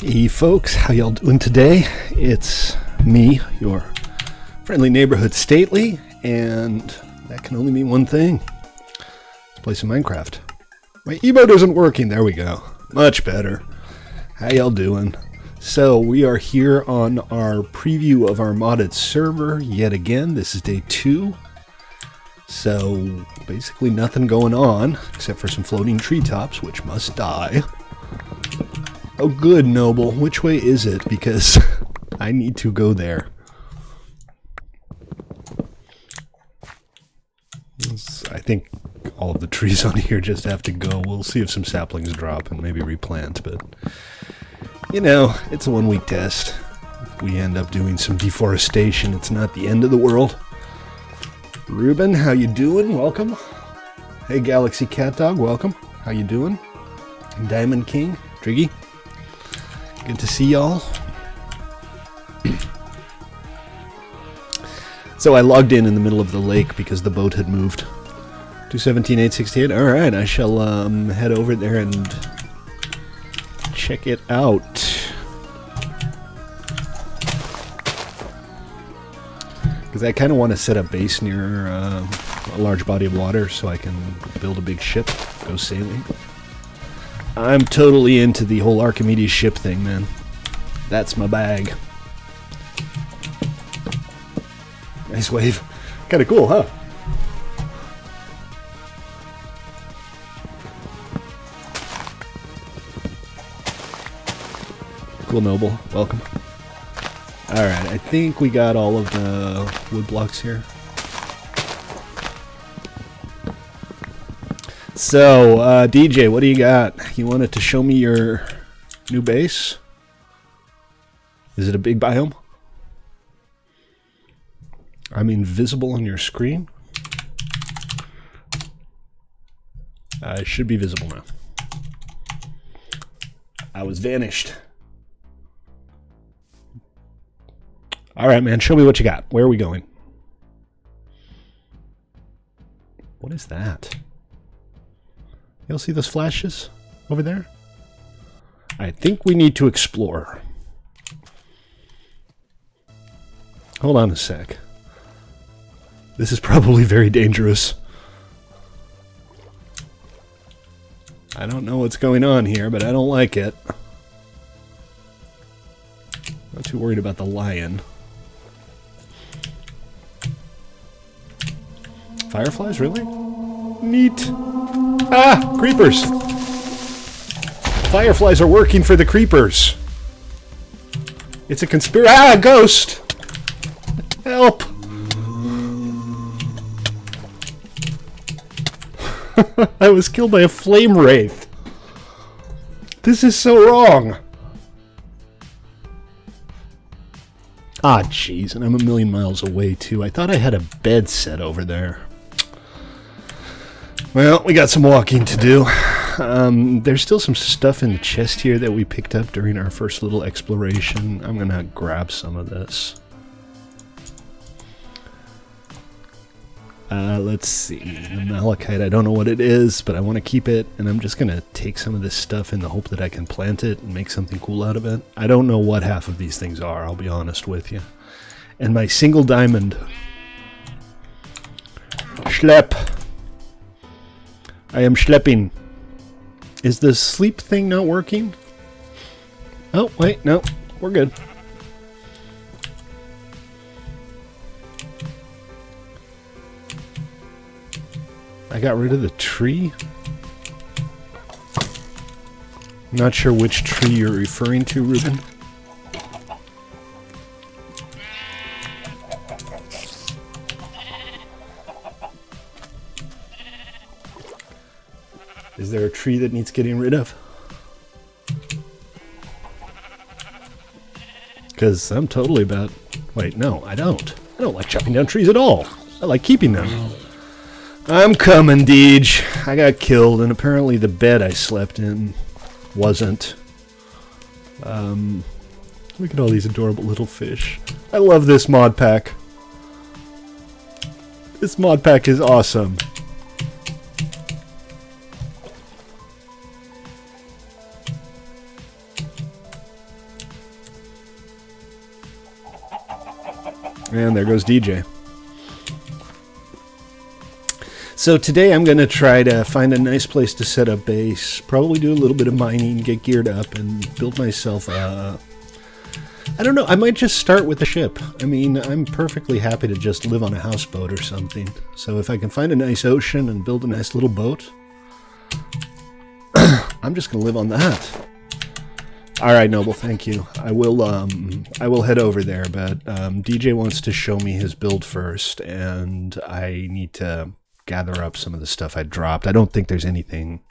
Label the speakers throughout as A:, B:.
A: Hey folks, how y'all doing today? It's me, your friendly neighborhood Stately, and that can only mean one thing. Let's play some Minecraft. My emote isn't working, there we go. Much better. How y'all doing? So, we are here on our preview of our modded server yet again. This is day 2. So, basically nothing going on, except for some floating treetops, which must die. Oh good, Noble. Which way is it? Because I need to go there. I think all of the trees on here just have to go. We'll see if some saplings drop and maybe replant, but you know, it's a 1-week test. If we end up doing some deforestation, it's not the end of the world. Ruben, how you doing? Welcome. Hey Galaxy Cat Dog, welcome. How you doing? Diamond King, Driggy. Good to see y'all. So I logged in the middle of the lake because the boat had moved. 217.868. Alright, I shall head over there and check it out. Because I kind of want to set up base near a large body of water so I can build a big ship, go sailing. I'm totally into the whole Archimedes ship thing, man. That's my bag. Nice wave. Kind of cool, huh? Cool, Noble. Welcome. Alright, I think we got all of the wood blocks here. So, DJ, what do you got? You wanted to show me your new base? Is it a big biome? I'm invisible on your screen. I should be visible now. I was vanished. Alright, man, show me what you got. Where are we going? What is that? Y'all see those flashes over there? I think we need to explore. Hold on a sec. This is probably very dangerous. I don't know what's going on here, but I don't like it. Not too worried about the lion. Fireflies, really? Neat. Ah! Creepers! Fireflies are working for the creepers. It's a conspiracy. Ah! Ghost! Help! I was killed by a flame wraith. This is so wrong. Ah, jeez, and I'm a million miles away, too. I thought I had a bed set over there. Well, we got some walking to do. There's still some stuff in the chest here that we picked up during our first little exploration. I'm gonna grab some of this. Let's see. The malachite, I don't know what it is, but I want to keep it, and I'm just gonna take some of this stuff in the hope that I can plant it and make something cool out of it. I don't know what half of these things are, I'll be honest with you. And my single diamond. Schlep. I am schlepping. Is the sleep thing not working? Oh, wait, no. We're good. I got rid of the tree. Not sure which tree you're referring to, Ruben. Is there a tree that needs getting rid of? Because I'm totally about... Wait, no, I don't. I don't like chopping down trees at all. I like keeping them. I'm coming, Deej. I got killed, and apparently the bed I slept in wasn't. Look at all these adorable little fish. I love this mod pack. This mod pack is awesome. And there goes DJ. So today I'm going to try to find a nice place to set up base, probably do a little bit of mining, get geared up, and build myself a... I don't know, I might just start with a ship. I mean, I'm perfectly happy to just live on a houseboat or something. So if I can find a nice ocean and build a nice little boat, I'm just going to live on that. Alright, Noble, thank you. I will head over there, but DJ wants to show me his build first, and I need to gather up some of the stuff I dropped. I don't think there's anything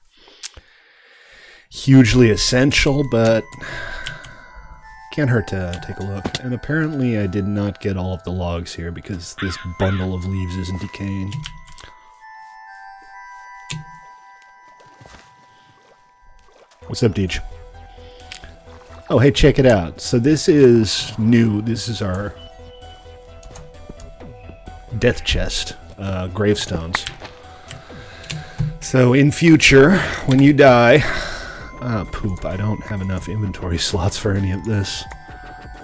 A: hugely essential, but... can't hurt to take a look. And apparently I did not get all of the logs here because this bundle of leaves isn't decaying. What's up, Deej? Oh, hey, check it out. So this is new. This is our death chest, gravestones. So in future, when you die... poop, I don't have enough inventory slots for any of this.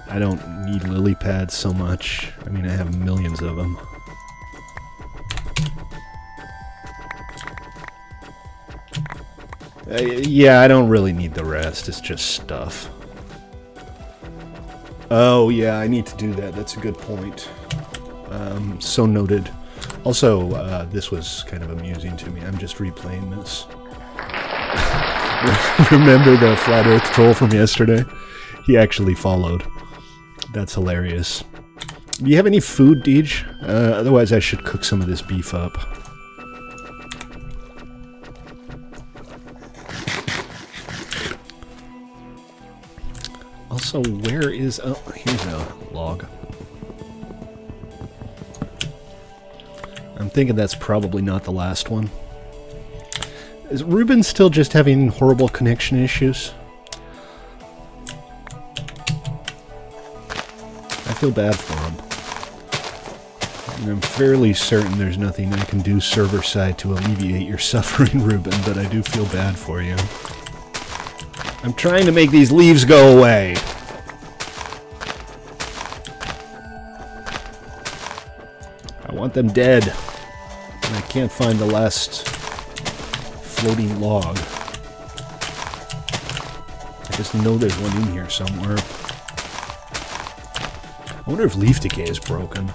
A: I don't need lily pads so much. I mean, I have millions of them. Yeah, I don't really need the rest. It's just stuff. Oh, yeah, I need to do that. That's a good point. So noted. Also, this was kind of amusing to me. I'm just replaying this. Remember the Flat Earth troll from yesterday? He actually followed. That's hilarious. Do you have any food, Deej? Otherwise I should cook some of this beef up. Also, where is... oh, here's a log. I'm thinking that's probably not the last one. Is Ruben still just having horrible connection issues? I feel bad for him. And I'm fairly certain there's nothing I can do server side to alleviate your suffering, Ruben, but I do feel bad for you. I'm trying to make these leaves go away. I want them dead. And I can't find the last... floating log. I just know there's one in here somewhere. I wonder if leaf decay is broken.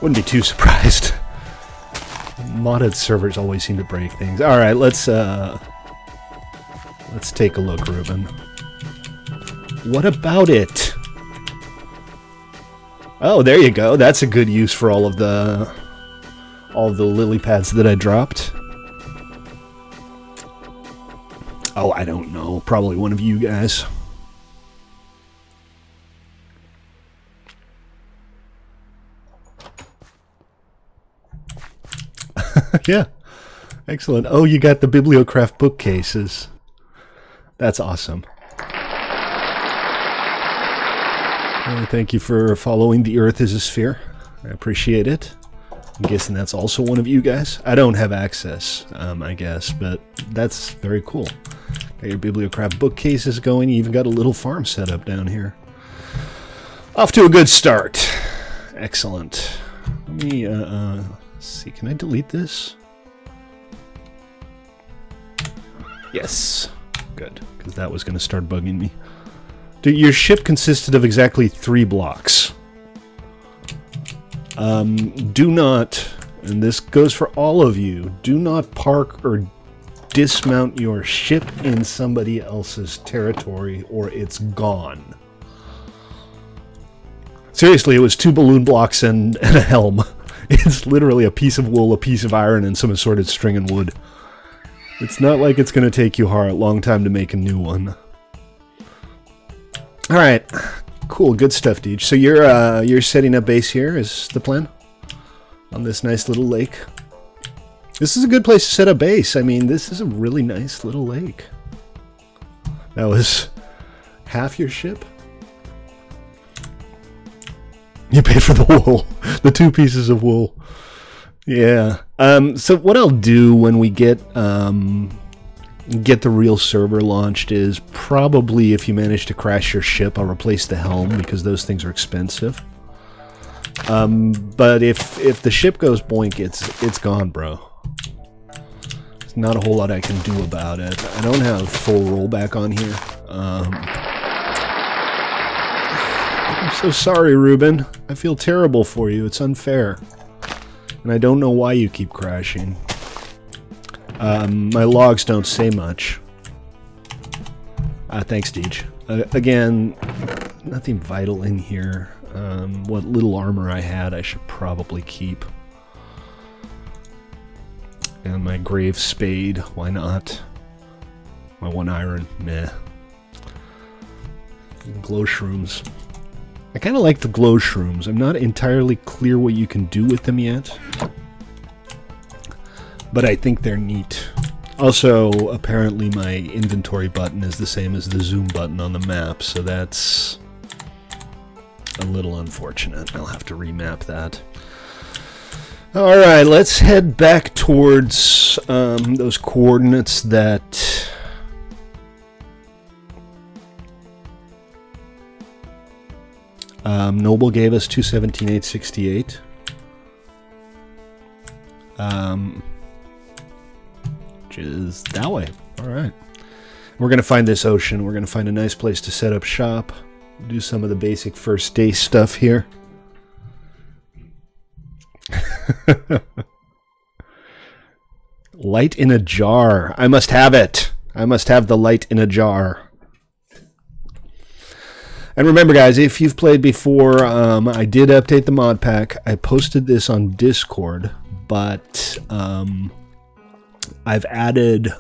A: Wouldn't be too surprised. Modded servers always seem to break things. Alright, let's take a look, Ruben. What about it? Oh, there you go. That's a good use for all of the lily pads that I dropped. Oh, I don't know. Probably one of you guys. Yeah. Excellent. Oh, you got the Bibliocraft bookcases. That's awesome. Thank you for following The Earth is a Sphere. I appreciate it. I'm guessing that's also one of you guys. I don't have access, I guess, but that's very cool. Got your Bibliocraft bookcases going. You even got a little farm set up down here. Off to a good start. Excellent. Let me, see, can I delete this? Yes. Good, because that was going to start bugging me. Your ship consisted of exactly 3 blocks. Do not, and this goes for all of you, do not park or dismount your ship in somebody else's territory or it's gone. Seriously, it was 2 balloon blocks and a helm. It's literally a piece of wool, a piece of iron, and some assorted string and wood. It's not like it's going to take you a long time to make a new one. Alright, cool, good stuff, Deej. So you're setting up base here, is the plan? On this nice little lake? This is a good place to set up base. I mean, this is a really nice little lake. That was half your ship? You paid for the wool. The 2 pieces of wool. Yeah. So what I'll do when we get get the real server launched is probably if you manage to crash your ship, I'll replace the helm because those things are expensive. But if the ship goes boink, it's gone, bro. There's not a whole lot I can do about it. I don't have full rollback on here. I'm so sorry, Ruben. I feel terrible for you. It's unfair. And I don't know why you keep crashing. My logs don't say much. Thanks, Deej. Again, nothing vital in here. What little armor I had, I should probably keep. And my grave spade, why not? My 1 iron, meh. And glow shrooms. I kind of like the glow shrooms. I'm not entirely clear what you can do with them yet. But I think they're neat. Also, apparently my inventory button is the same as the zoom button on the map, so that's a little unfortunate. I'll have to remap that. Alright, let's head back towards those coordinates that Noble gave us, 217,868. Which is that way. Alright. We're going to find this ocean. We're going to find a nice place to set up shop. Do some of the basic first day stuff here. Light in a jar. I must have it. I must have the light in a jar. And remember, guys, if you've played before, I did update the mod pack. I posted this on Discord, but I've added,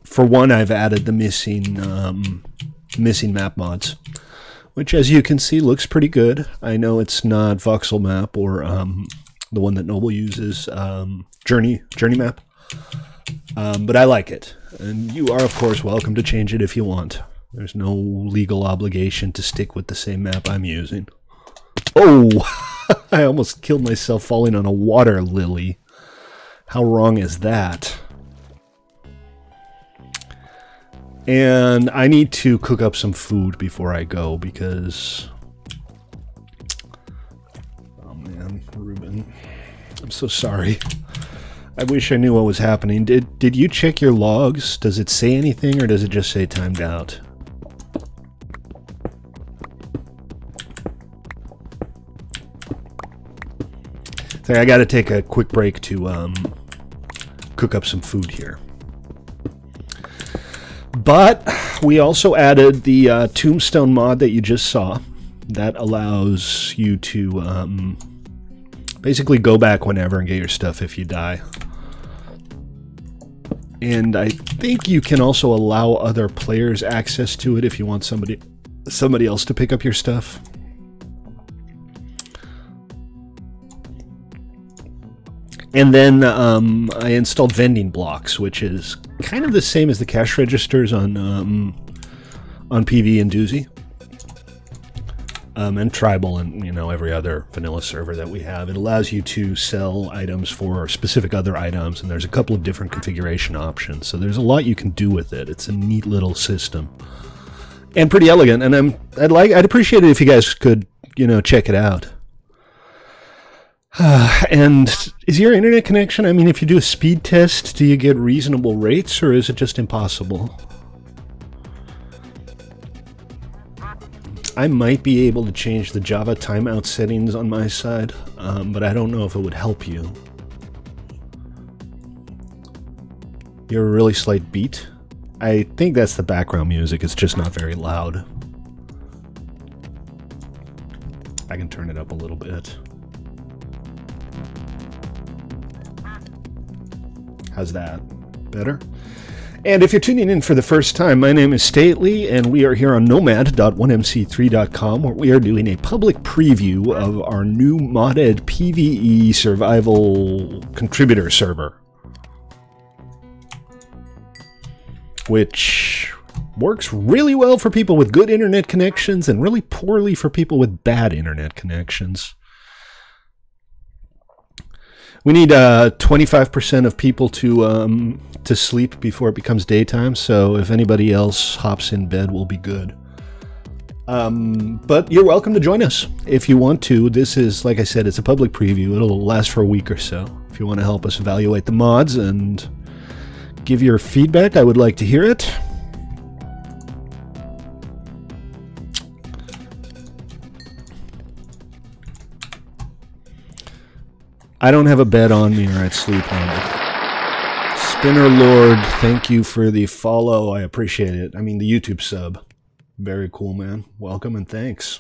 A: for one, I've added the missing map mods, which, as you can see, looks pretty good. I know it's not voxel map or the one that Noble uses, journey map, but I like it, and you are, of course, welcome to change it if you want. There's no legal obligation to stick with the same map I'm using. Oh, I almost killed myself falling on a water lily. How wrong is that? And I need to cook up some food before I go because... Oh man, Ruben. I'm so sorry. I wish I knew what was happening. Did you check your logs? Does it say anything or does it just say timed out? So I gotta take a quick break to cook up some food here. But we also added the tombstone mod that you just saw. That allows you to basically go back whenever and get your stuff if you die. And I think you can also allow other players access to it if you want somebody else to pick up your stuff. And then I installed vending blocks, which is kind of the same as the cash registers on PV and Doozy, and Tribal, and every other vanilla server that we have. It allows you to sell items for specific other items, and there's a couple of different configuration options. So there's a lot you can do with it. It's a neat little system and pretty elegant. And I'd appreciate it if you guys could check it out. And is your internet connection, I mean, if you do a speed test, do you get reasonable rates, or is it just impossible? I might be able to change the Java timeout settings on my side, but I don't know if it would help you. You have a really slight beat? I think that's the background music, it's just not very loud. I can turn it up a little bit. How's that? Better? And if you're tuning in for the first time, my name is Stately, and we are here on nomad.1mc3.com, where we are doing a public preview of our new modded PvE survival contributor server, which works really well for people with good internet connections and really poorly for people with bad internet connections. We need 25% of people to to sleep before it becomes daytime, so if anybody else hops in bed, we'll be good. But you're welcome to join us if you want to. This is, like I said, it's a public preview. It'll last for a week or so. If you want to help us evaluate the mods and give your feedback, I would like to hear it. I don't have a bed on me or I'd sleep on it. Spinner Lord, thank you for the follow. I appreciate it. I mean, the YouTube sub. Very cool, man. Welcome and thanks.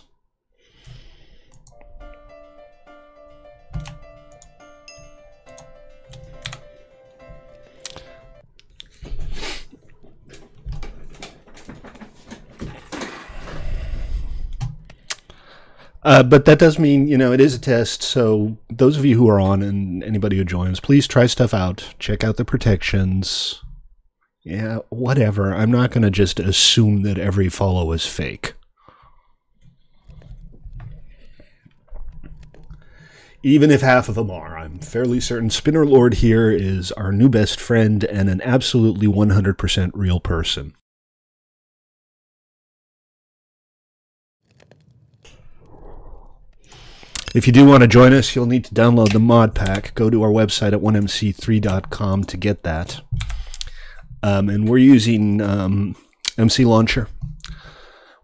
A: But that does mean, you know, it is a test, so those of you who are on and anybody who joins, please try stuff out. Check out the protections. Yeah, whatever. I'm not going to just assume that every follow is fake. Even if half of them are, I'm fairly certain Spinner Lord here is our new best friend and an absolutely 100% real person. If you do want to join us, you'll need to download the mod pack. Go to our website at 1mc3.com to get that. And we're using MC Launcher,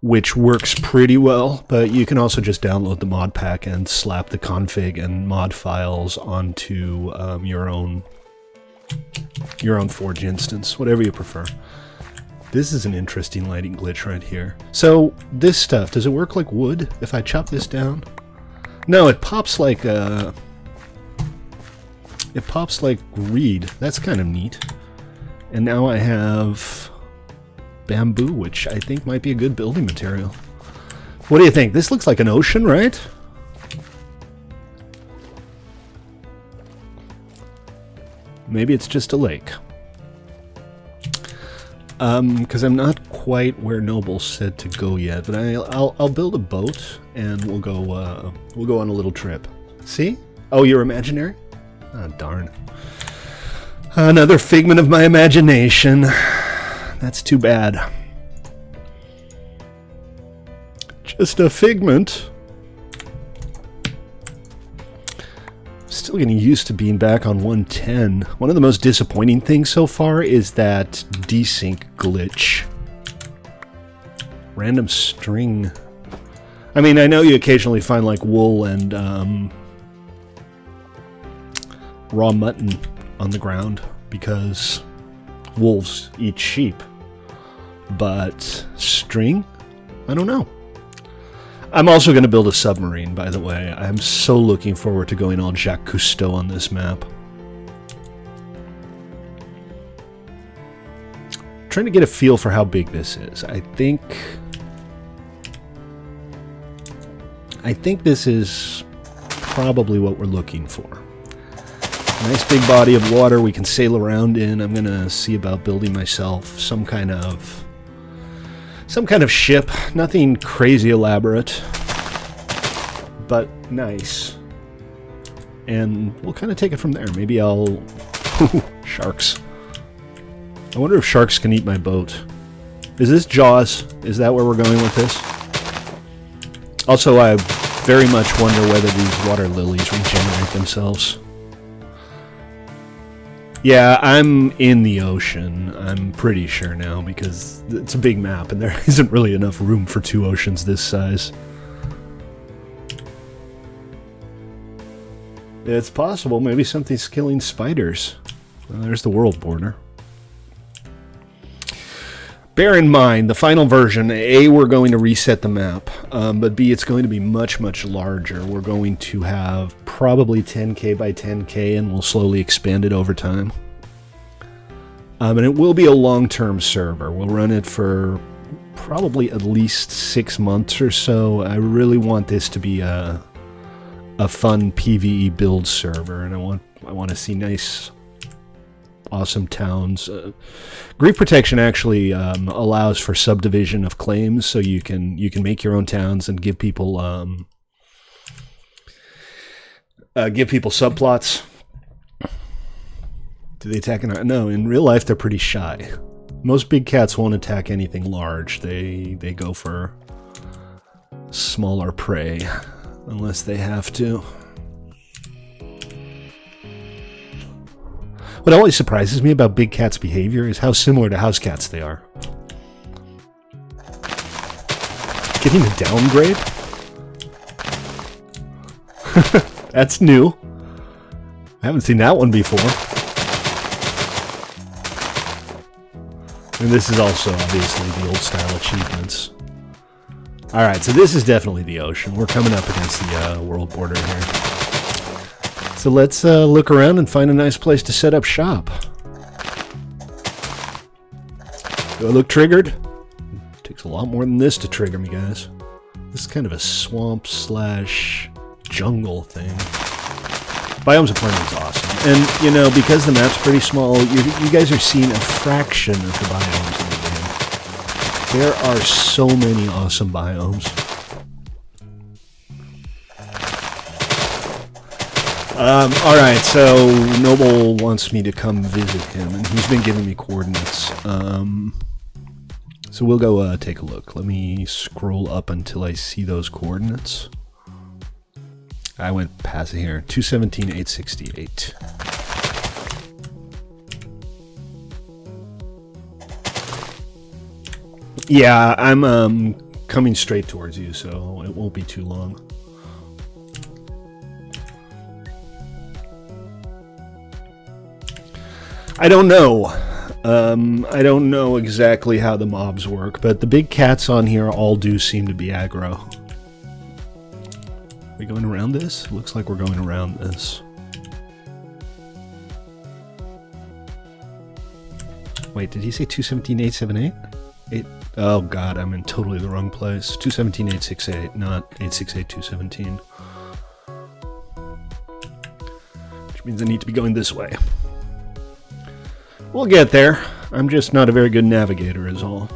A: which works pretty well, but you can also just download the mod pack and slap the config and mod files onto your own Forge instance, whatever you prefer. This is an interesting lighting glitch right here. So this stuff, does it work like wood if I chop this down? No, it pops like reed. That's kind of neat. And now I have bamboo, which I think might be a good building material. What do you think? This looks like an ocean, right? Maybe it's just a lake. Because I'm not quite where Noble said to go yet, but I'll build a boat and we'll go on a little trip. See? Oh, you're imaginary? Oh, darn. Another figment of my imagination. That's too bad. Just a figment. Still getting used to being back on 110. One of the most disappointing things so far is that desync glitch. Random string. I mean, I know you occasionally find like wool and raw mutton on the ground because wolves eat sheep. But string? I don't know. I'm also going to build a submarine, by the way. I'm so looking forward to going all Jacques Cousteau on this map. Trying to get a feel for how big this is. I think this is probably what we're looking for. Nice big body of water we can sail around in. I'm going to see about building myself some kind of ship. Nothing crazy elaborate, but nice. And we'll kind of take it from there. Maybe I'll... Sharks. I wonder if sharks can eat my boat. Is this Jaws? Is that where we're going with this? Also, I very much wonder whether these water lilies regenerate themselves. Yeah, I'm in the ocean. I'm pretty sure now because it's a big map and there isn't really enough room for two oceans this size. It's possible. Maybe something's killing spiders. Well, there's the world border. Bear in mind, the final version, A, we're going to reset the map, but B, it's going to be much, much larger. We're going to have probably 10K by 10K, and we'll slowly expand it over time. And it will be a long-term server. We'll run it for probably at least 6 months or so. I really want this to be a fun PvE build server, and I want to see nice, awesome towns. Grief Protection actually allows for subdivision of claims, so you can make your own towns and give people subplots. Do they attack? No, in real life they're pretty shy. Most big cats won't attack anything large. They go for smaller prey unless they have to. What always surprises me about big cats' behavior is how similar to house cats they are. Getting a downgrade? That's new. I haven't seen that one before. And this is also obviously the old style achievements. Alright, so this is definitely the ocean. We're coming up against the world border here. So let's look around and find a nice place to set up shop. Do I look triggered? Takes a lot more than this to trigger me, guys. This is kind of a swamp slash jungle thing. Biomes of Plenty is awesome. And, you know, because the map's pretty small, you guys are seeing a fraction of the biomes in the game. There are so many awesome biomes. Alright, so Noble wants me to come visit him, and he's been giving me coordinates. So we'll go take a look. Let me scroll up until I see those coordinates. I went past it here. 217, 868. Yeah, I'm coming straight towards you, so it won't be too long. I don't know. I don't know exactly how the mobs work, but the big cats on here all do seem to be aggro. Are we going around this? Looks like we're going around this. Wait, did he say 217, 878? Oh god, I'm in totally the wrong place. 217, 868, not 868, 217. Which means I need to be going this way. We'll get there. I'm just not a very good navigator is all.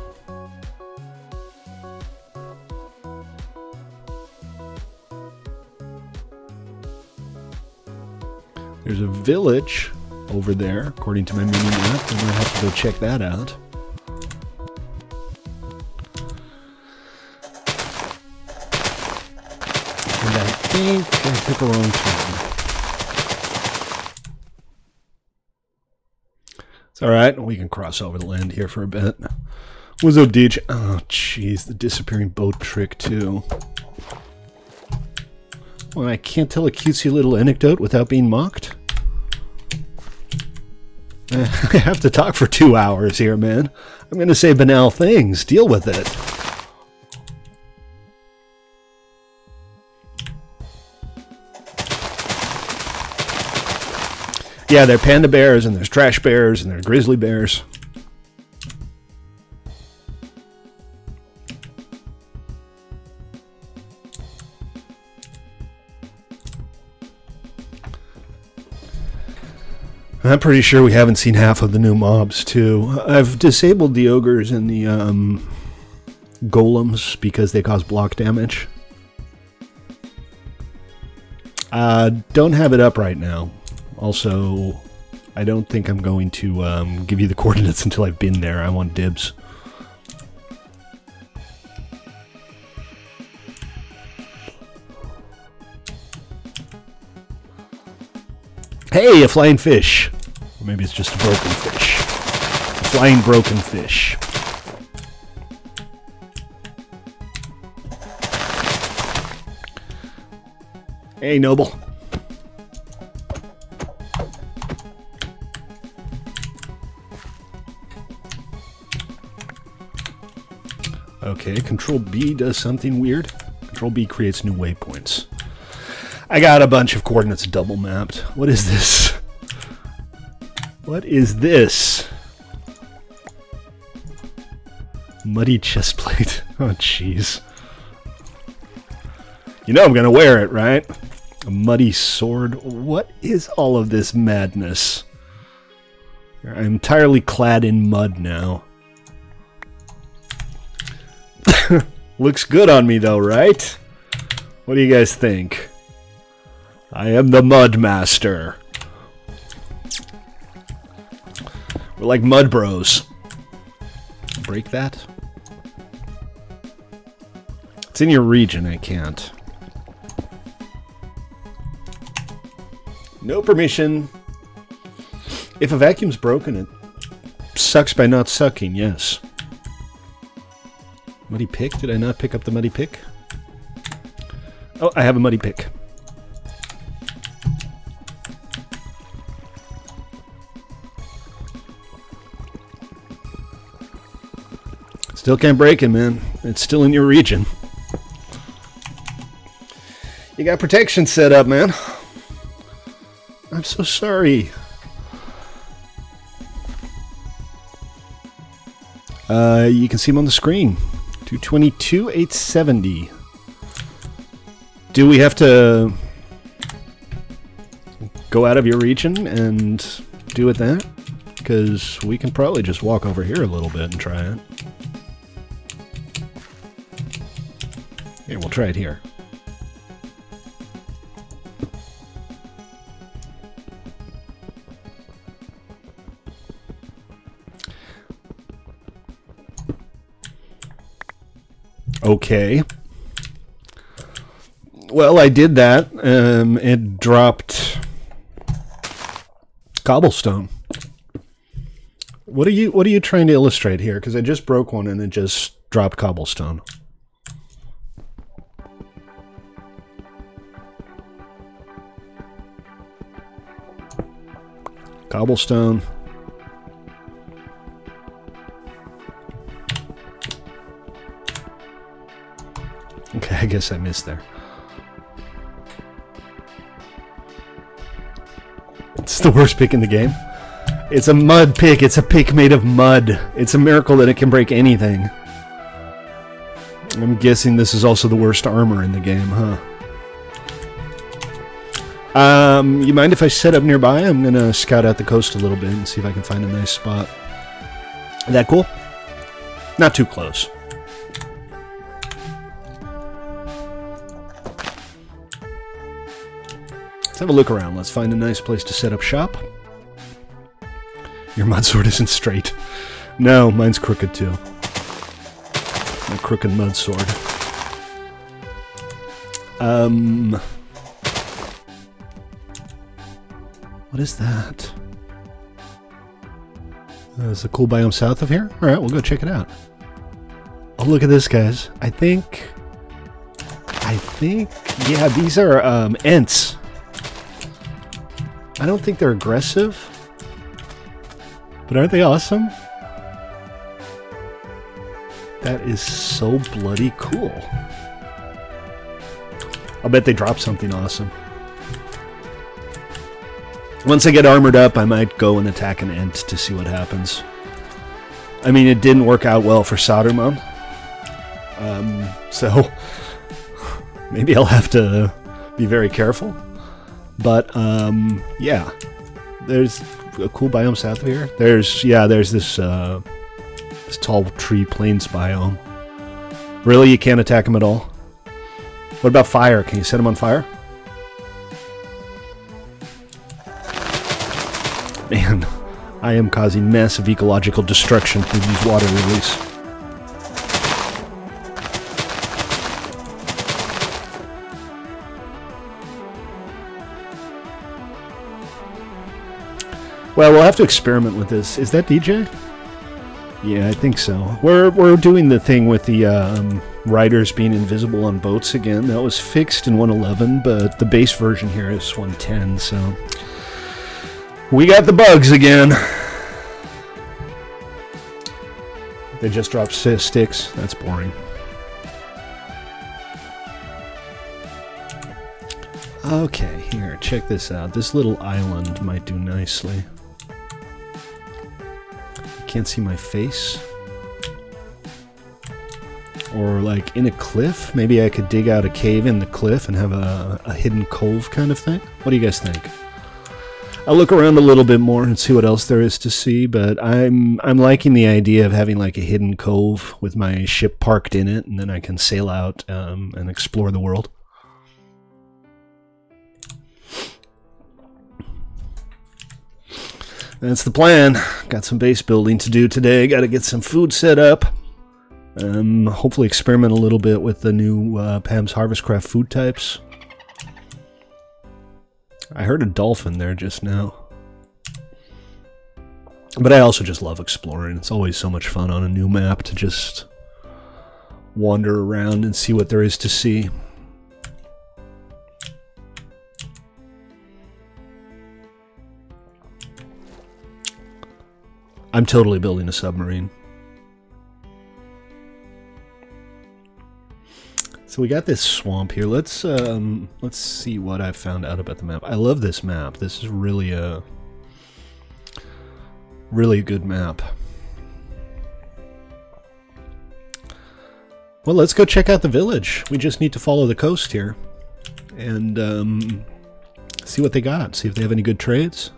A: There's a village over there, according to my mini-map. I'm going to have to go check that out. And I think I took a wrong turn. It's alright, we can cross over the land here for a bit. Wizzo Deej. Oh, jeez, the disappearing boat trick, too. Well, I can't tell a cutesy little anecdote without being mocked. I have to talk for 2 hours here, man. I'm going to say banal things. Deal with it. Yeah, there are panda bears, and there's trash bears, and there's grizzly bears. I'm pretty sure we haven't seen half of the new mobs, too. I've disabled the ogres and the golems because they cause block damage. Don't have it up right now. Also, I don't think I'm going to give you the coordinates until I've been there. I want dibs. Hey, a flying fish! Or maybe it's just a broken fish. A flying broken fish. Hey, Noble. Okay, Control B does something weird. Control B creates new waypoints. I got a bunch of coordinates double mapped. What is this? What is this? Muddy chestplate. Oh, jeez. You know I'm gonna wear it, right? A muddy sword. What is all of this madness? I'm entirely clad in mud now. Looks good on me though, right? What do you guys think? I am the Mud Master. We're like mud bros. Break that? It's in your region, I can't. No permission. If a vacuum's broken, it sucks by not sucking, yes. Muddy pick? Did I not pick up the muddy pick? Oh, I have a muddy pick. Still can't break it, man. It's still in your region. You got protection set up, man. I'm so sorry. You can see him on the screen. 222, 870. Do we have to go out of your region and do it that? Because we can probably just walk over here a little bit and try it. Here, we'll try it here. Okay. Well, I did that. It dropped cobblestone. What are you trying to illustrate here? Because I just broke one and it just dropped cobblestone. Cobblestone. Okay, I guess I missed there. It's the worst pick in the game. It's a mud pick. It's a pick made of mud. It's a miracle that it can break anything. I'm guessing this is also the worst armor in the game, huh? You mind if I set up nearby? I'm gonna scout out the coast a little bit and see if I can find a nice spot. That cool? Not too close. Let's have a look around. Let's find a nice place to set up shop. Your mud sword isn't straight. No, mine's crooked too. My crooked mud sword. What is that? There's a cool biome south of here? Alright, we'll go check it out. Oh, look at this, guys. I think, yeah, these are, Ents. I don't think they're aggressive, but aren't they awesome? That is so bloody cool. I'll bet they drop something awesome. Once I get armored up, I might go and attack an Ent to see what happens. I mean, it didn't work out well for Sodermon. So maybe I'll have to be very careful. But, yeah. There's a cool biome south of here. There's this, this tall tree plains biome. Really? You can't attack him at all? What about fire? Can you set him on fire? Man, I am causing massive ecological destruction through these water lilies. Well, we'll have to experiment with this. Is that DJ? Yeah, I think so. We're doing the thing with the riders being invisible on boats again. That was fixed in 1.11, but the base version here is 1.10, so we got the bugs again. They just dropped sticks. That's boring. Okay, here, check this out. This little island might do nicely. Can't see my face. Or like in a cliff. Maybe I could dig out a cave in the cliff and have a hidden cove kind of thing. What do you guys think? I'll look around a little bit more and see what else there is to see, but I'm liking the idea of having like a hidden cove with my ship parked in it, and then I can sail out and explore the world. That's the plan. Got some base building to do today. Got to get some food set up. Hopefully experiment a little bit with the new Pam's Harvestcraft food types. I heard a dolphin there just now. But I also just love exploring. It's always so much fun on a new map to just wander around and see what there is to see. I'm totally building a submarine. So we got this swamp here. Let's see what I found out about the map. I love this map. This is really a good map. Well, let's go check out the village. We just need to follow the coast here and see what they got. See if they have any good trades.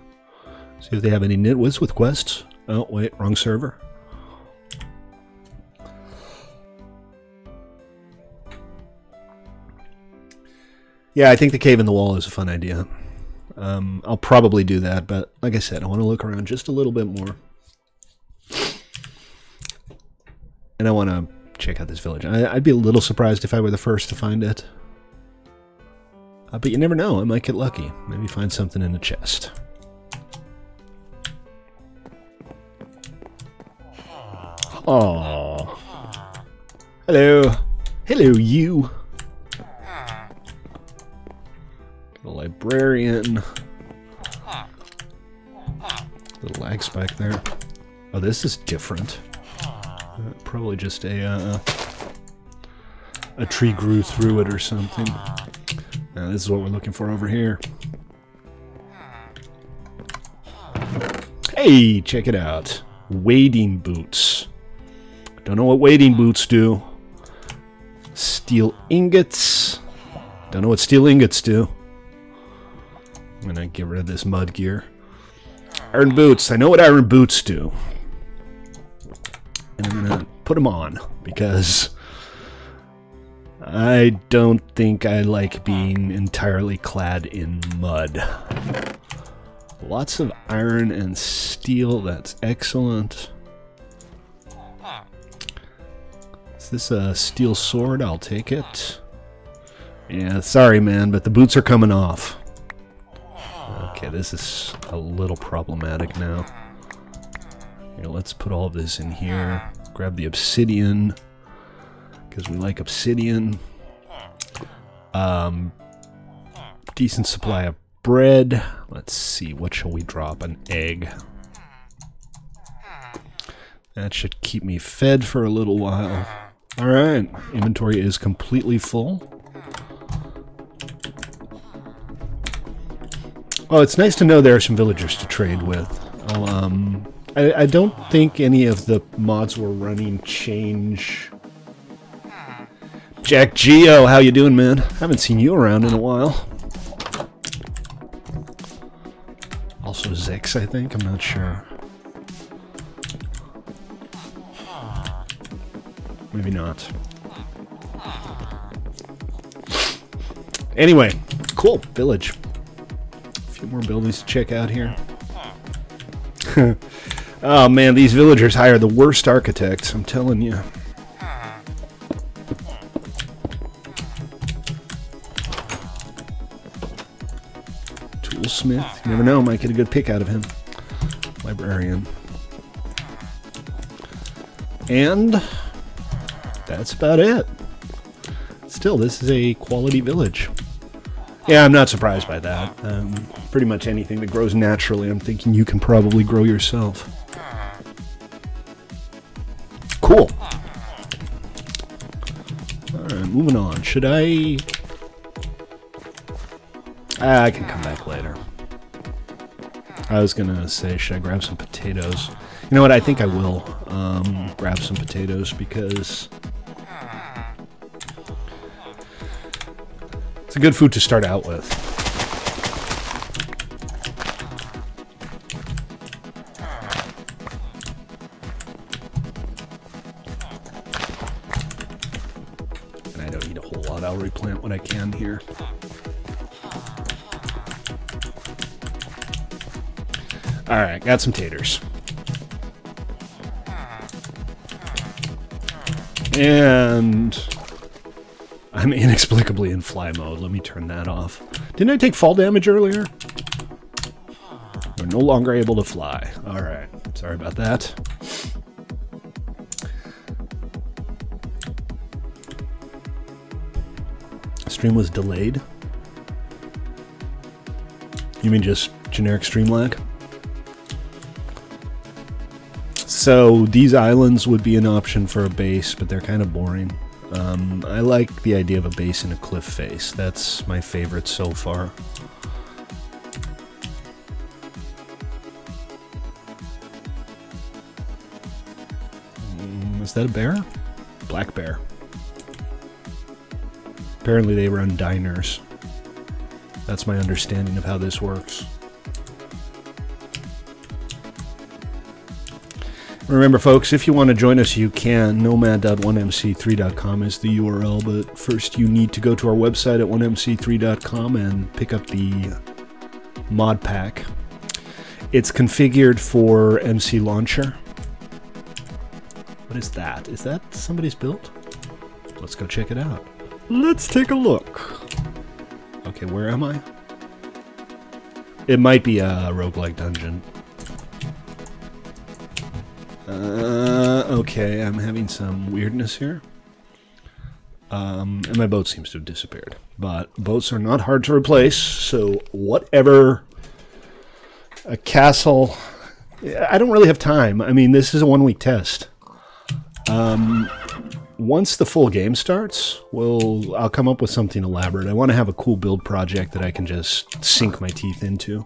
A: See if they have any nitwits with quests. Oh, wait, wrong server. Yeah, I think the cave in the wall is a fun idea. I'll probably do that, but like I said, I want to look around just a little bit more. And I want to check out this village. I'd be a little surprised if I were the first to find it. But you never know, I might get lucky. Maybe find something in a chest. Aww. Hello. Hello, you. Got a librarian. Little lag spike there. Oh, this is different. Probably just a tree grew through it or something. Now, this is what we're looking for over here. Hey, check it out. Wading boots. Don't know what wading boots do. Steel ingots. Don't know what steel ingots do. I'm gonna get rid of this mud gear. Iron boots. I know what iron boots do. And I'm gonna put them on because I don't think I like being entirely clad in mud. Lots of iron and steel. That's excellent. Is this a steel sword? I'll take it. Yeah, sorry, man, but the boots are coming off. Okay, this is a little problematic now. Here, let's put all of this in here. Grab the obsidian, because we like obsidian. Decent supply of bread. Let's see, what shall we drop? An egg. That should keep me fed for a little while. Alright, inventory is completely full. Oh, it's nice to know there are some villagers to trade with. I don't think any of the mods we're running change. Jack Geo, how you doing, man? Haven't seen you around in a while. Also Zex, I think. I'm not sure. Maybe not. Anyway, cool. Village. A few more buildings to check out here. Oh man, these villagers hire the worst architects, I'm telling you. Toolsmith, you never know, might get a good pick out of him. Librarian. And that's about it. Still, this is a quality village. Yeah, I'm not surprised by that. Pretty much anything that grows naturally, I'm thinking you can probably grow yourself. Cool. Alright, moving on. Should I can come back later. I was gonna say, should I grab some potatoes? You know what, I think I will grab some potatoes because it's a good food to start out with. And I don't need a whole lot. I'll replant what I can here. Alright, got some taters. And I'm inexplicably in fly mode. Let me turn that off. Didn't I take fall damage earlier? We're no longer able to fly. Alright, sorry about that. Stream was delayed. You mean just generic stream lag? So these islands would be an option for a base, but they're kind of boring. I like the idea of a base in a cliff face. That's my favorite so far. Is that a bear? Black bear. Apparently they run diners. That's my understanding of how this works. Remember, folks, if you want to join us, you can. Nomad.1mc3.com is the URL, but first you need to go to our website at 1mc3.com and pick up the mod pack. It's configured for MC Launcher. What is that? Is that somebody's build? Let's go check it out. Let's take a look. Okay, where am I? It might be a roguelike dungeon. Okay, I'm having some weirdness here. And my boat seems to have disappeared. But boats are not hard to replace, so whatever. A castle. I don't really have time. I mean, this is a one-week test. Once the full game starts, I'll come up with something elaborate. I want to have a cool build project that I can just sink my teeth into.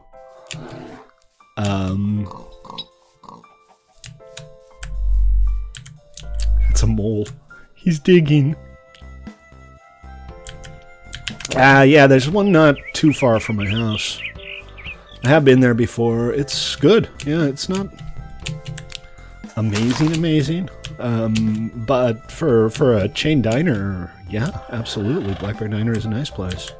A: It's a mole. He's digging. Yeah, there's one not too far from my house. I have been there before. It's good. Yeah, it's not amazing. But for a chain diner, yeah, absolutely. Black Bear Diner is a nice place.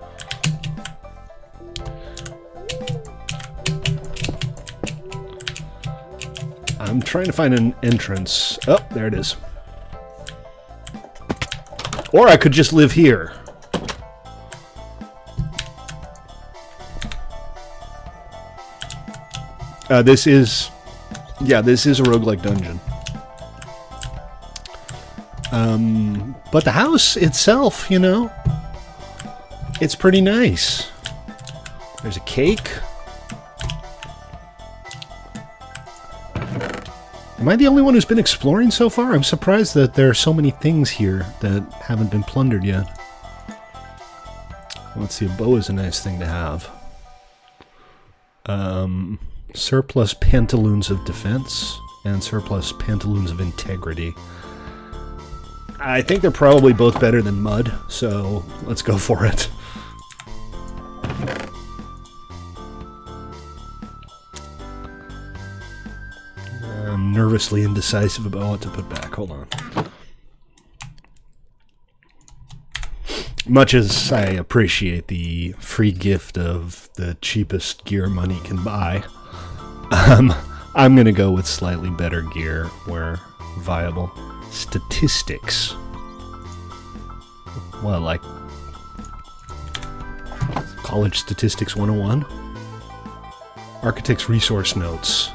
A: I'm trying to find an entrance. Oh, there it is. Or I could just live here. This is a roguelike dungeon. But the house itself, you know, it's pretty nice. There's a cake. Am I the only one who's been exploring so far? I'm surprised that there are so many things here that haven't been plundered yet. Let's see, a bow is a nice thing to have. Surplus pantaloons of defense and surplus pantaloons of integrity. I think they're probably both better than mud, so let's go for it. I'm nervously indecisive about what to put back. Hold on. Much as I appreciate the free gift of the cheapest gear money can buy, I'm going to go with slightly better gear where viable. Statistics. Well, like College Statistics 101? Architect's Resource Notes.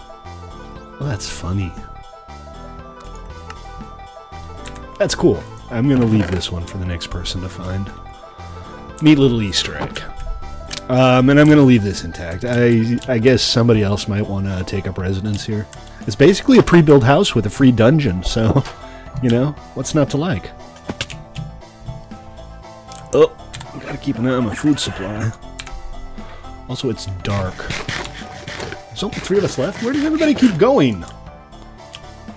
A: Well, that's funny. That's cool. I'm going to leave this one for the next person to find. Neat little Easter egg. And I'm going to leave this intact. I guess somebody else might want to take up residence here. It's basically a pre-built house with a free dungeon, so, you know, what's not to like? Oh, gotta keep an eye on my food supply. Also, it's dark. There's only 3 of us left. Where does everybody keep going?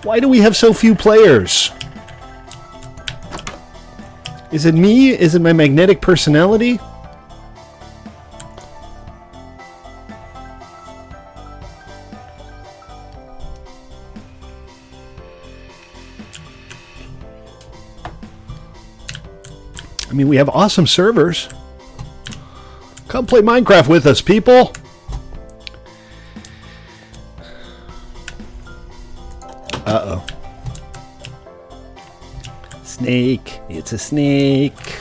A: Why do we have so few players? Is it me? Is it my magnetic personality? I mean, we have awesome servers. Come play Minecraft with us, people. Uh-oh. Snake. It's a snake.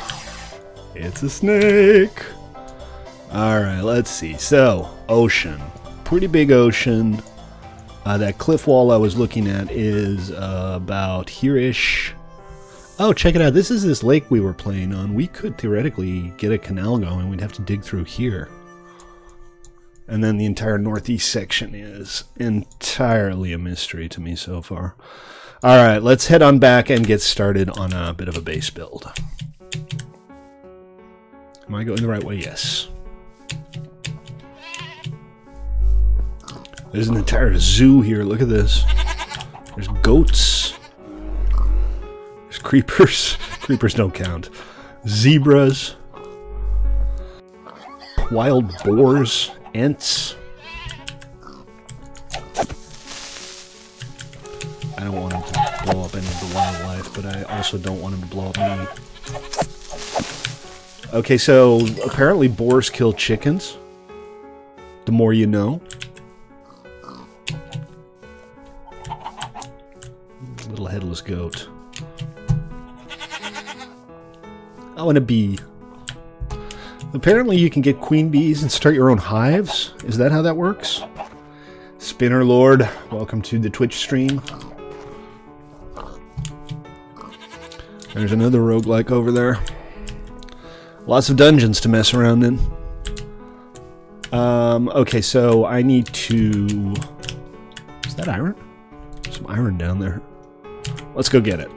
A: It's a snake. Alright, let's see. So, ocean. Pretty big ocean. That cliff wall I was looking at is about here-ish. Oh, check it out. This is this lake we were playing on. We could theoretically get a canal going. We'd have to dig through here. And then the entire northeast section is entirely a mystery to me so far. Alright, let's head on back and get started on a bit of a base build. Am I going the right way? Yes. There's an entire zoo here. Look at this. There's goats. There's creepers. Creepers don't count. Zebras. Wild boars. Ents. I don't want him to blow up any of the wildlife, but I also don't want him to blow up me. Okay, so apparently boars kill chickens. The more you know. Little headless goat. Oh, and a bee. Apparently you can get queen bees and start your own hives. Is that how that works? Spinner Lord, welcome to the Twitch stream. There's another roguelike over there. Lots of dungeons to mess around in. Okay, so I need to... Is that iron? Some iron down there. Let's go get it.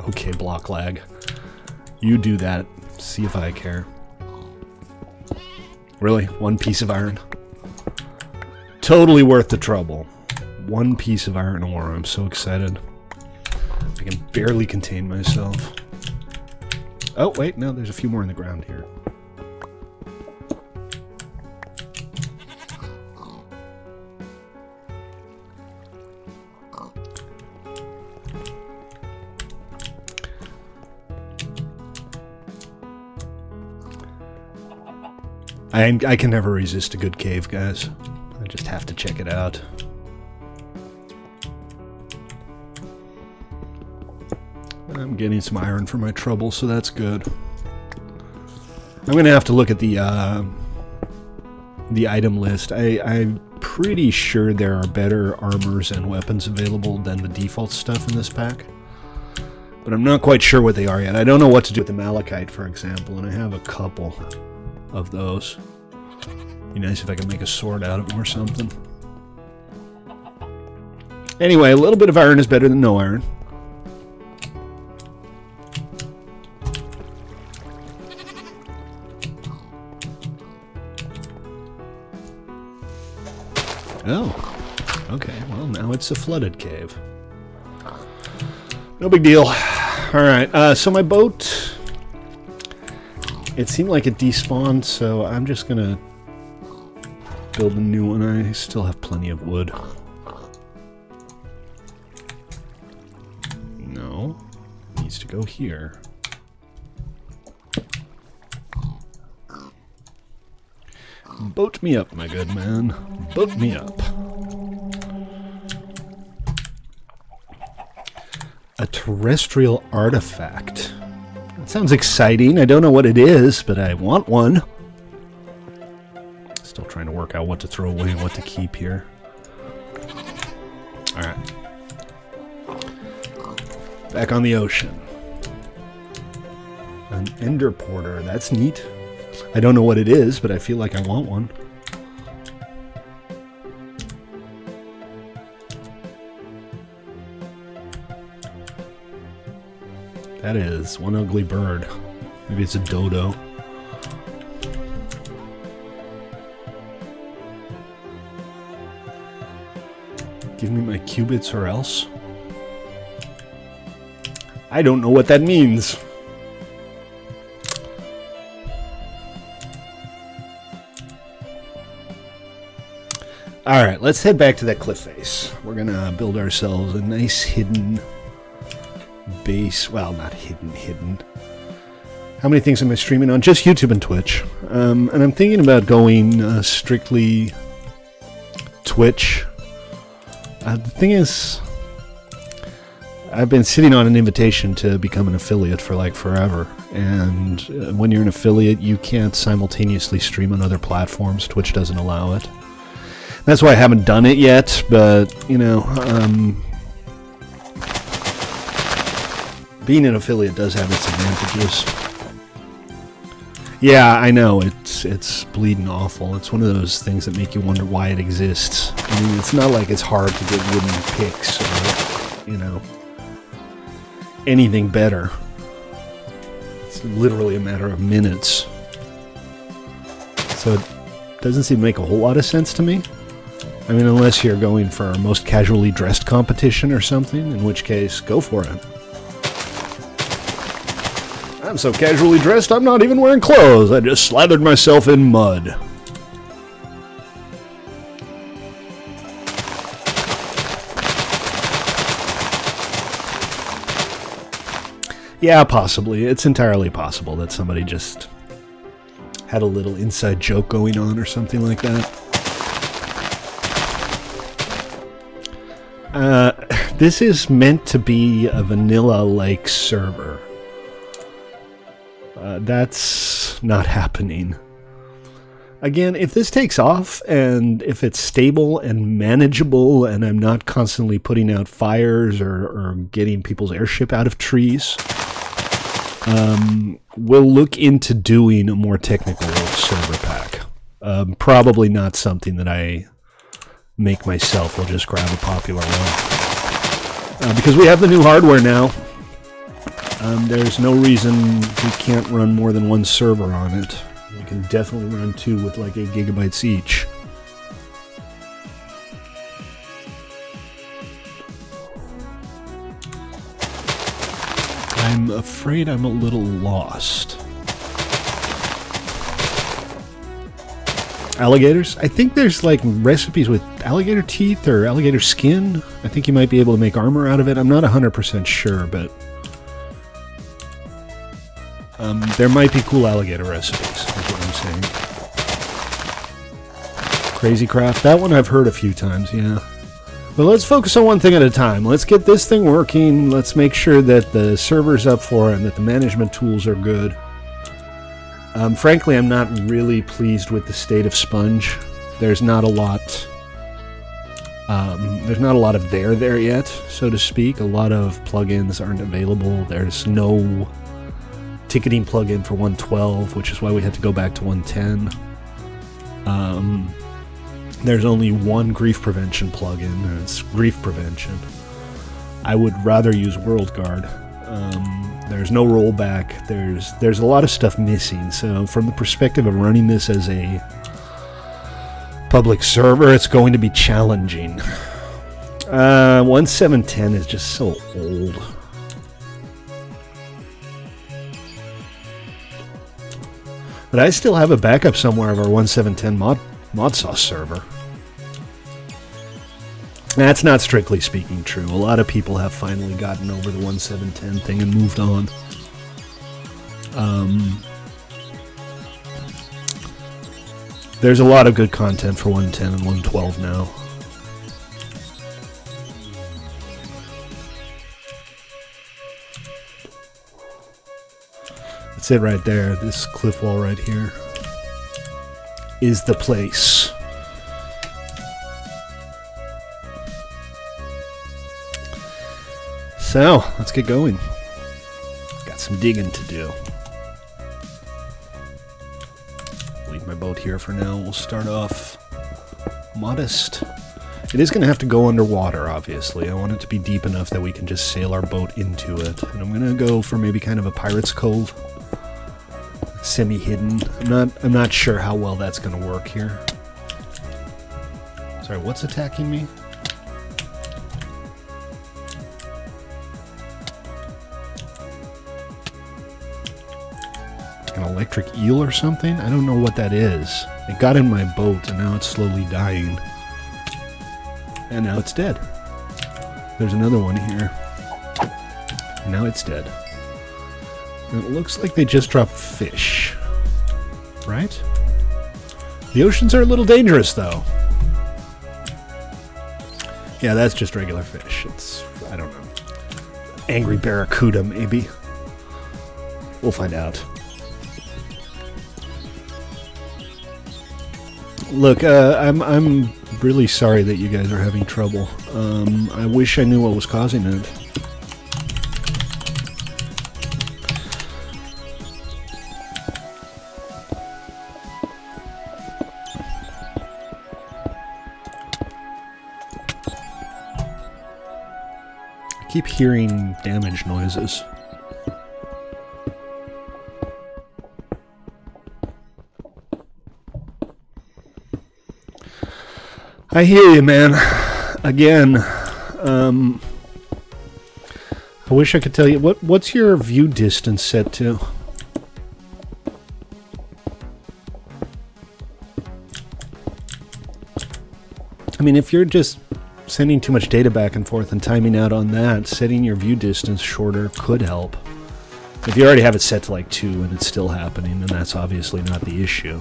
A: Okay, block lag. You do that. See if I care. Really? One piece of iron? Totally worth the trouble. One piece of iron ore. I'm so excited. I can barely contain myself. Oh, wait. No, there's a few more in the ground here. I can never resist a good cave, guys. I just have to check it out. I'm getting some iron for my trouble, so that's good. I'm going to have to look at the item list. I'm pretty sure there are better armors and weapons available than the default stuff in this pack. But I'm not quite sure what they are yet. I don't know what to do with the malachite, for example, and I have a couple of those. Be nice if I could make a sword out of them or something. Anyway, a little bit of iron is better than no iron. Oh, okay. Well, now it's a flooded cave. No big deal. Alright, so my boat... It seemed like it despawned, so I'm just gonna build a new one. I still have plenty of wood. No. It needs to go here. Boat me up, my good man. Boat me up. A terrestrial artifact. That sounds exciting. I don't know what it is, but I want one. Still trying to work out what to throw away and what to keep here. Alright. Back on the ocean. An ender porter. That's neat. I don't know what it is, but I feel like I want one. That is one ugly bird. Maybe it's a dodo. Give me my cubits or else. I don't know what that means. Alright, let's head back to that cliff face. We're gonna build ourselves a nice hidden base. Well, not hidden. How many things am I streaming on? Just YouTube and Twitch. And I'm thinking about going strictly Twitch. The thing is, I've been sitting on an invitation to become an affiliate for like forever, and when you're an affiliate, you can't simultaneously stream on other platforms. Twitch doesn't allow it. That's why I haven't done it yet, but, you know, being an affiliate does have its advantages. Yeah, I know, it's bleeding awful. It's one of those things that make you wonder why it exists. I mean, it's not like it's hard to get wooden picks or, you know, anything better. It's literally a matter of minutes. So it doesn't seem to make a whole lot of sense to me. I mean, unless you're going for a most casually dressed competition or something, in which case, go for it. I'm so casually dressed, I'm not even wearing clothes. I just slathered myself in mud. Yeah, possibly. It's entirely possible that somebody just had a little inside joke going on or something like that. This is meant to be a vanilla-like server. That's not happening. Again, if this takes off, and if it's stable and manageable, and I'm not constantly putting out fires or getting people's airship out of trees, we'll look into doing a more technical server pack. Probably not something that I make myself. We'll just grab a popular one. Because we have the new hardware now. There's no reason we can't run more than one server on it. We can definitely run two with like 8 gigabytes each. I'm afraid I'm a little lost. Alligators? I think there's like recipes with alligator teeth or alligator skin. I think you might be able to make armor out of it. I'm not 100% sure, but there might be cool alligator recipes, is what I'm saying. Crazy Craft, that one I've heard a few times, yeah. But let's focus on one thing at a time. Let's get this thing working. Let's make sure that the server's up for it and that the management tools are good. Frankly, I'm not really pleased with the state of Sponge. There's not a lot. There's not a lot of there yet, so to speak. A lot of plugins aren't available. There's no ticketing plugin for 112, which is why we had to go back to 110. There's only one grief prevention plugin, and it's grief prevention. I would rather use WorldGuard. There's no rollback. There's a lot of stuff missing. So from the perspective of running this as a public server, it's going to be challenging. 1710 is just so old. But I still have a backup somewhere of our 1710 mod sauce server. That's not strictly speaking true. A lot of people have finally gotten over the 1710 thing and moved on. There's a lot of good content for 110 and 112 now. That's it right there. This cliff wall right here is the place. So, let's get going. Got some digging to do. Leave my boat here for now. We'll start off modest. It is going to have to go underwater, obviously. I want it to be deep enough that we can just sail our boat into it. And I'm going to go for maybe kind of a pirate's cove. Semi-hidden. I'm not sure how well that's going to work here. Sorry, what's attacking me? An electric eel or something? I don't know what that is. It got in my boat and now it's slowly dying. And now it's dead. There's another one here. And now it's dead. And it looks like they just dropped fish. Right? The oceans are a little dangerous though. Yeah, that's just regular fish. It's, I don't know. Angry barracuda, maybe. We'll find out. Look, I'm really sorry that you guys are having trouble. I wish I knew what was causing it. I keep hearing damage noises. I hear you, man. Again, I wish I could tell you what's your view distance set to? I mean, if you're just sending too much data back and forth and timing out on that, setting your view distance shorter could help. If you already have it set to like 2 and it's still happening, then that's obviously not the issue.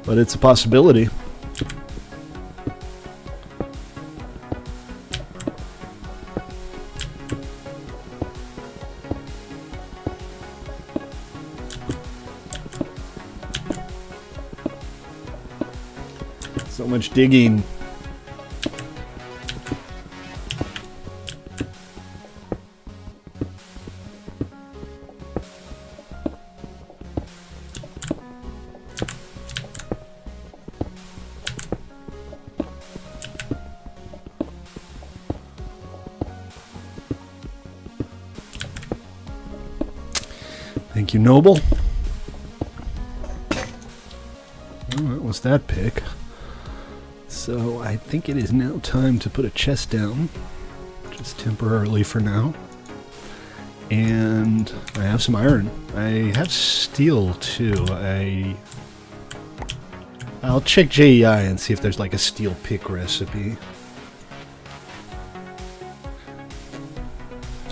A: But it's a possibility. So much digging. Thank you, Noble. Oh, that was that pick. So I think it is now time to put a chest down, just temporarily for now. And I have some iron. I have steel too. I'll check JEI and see if there's like a steel pick recipe.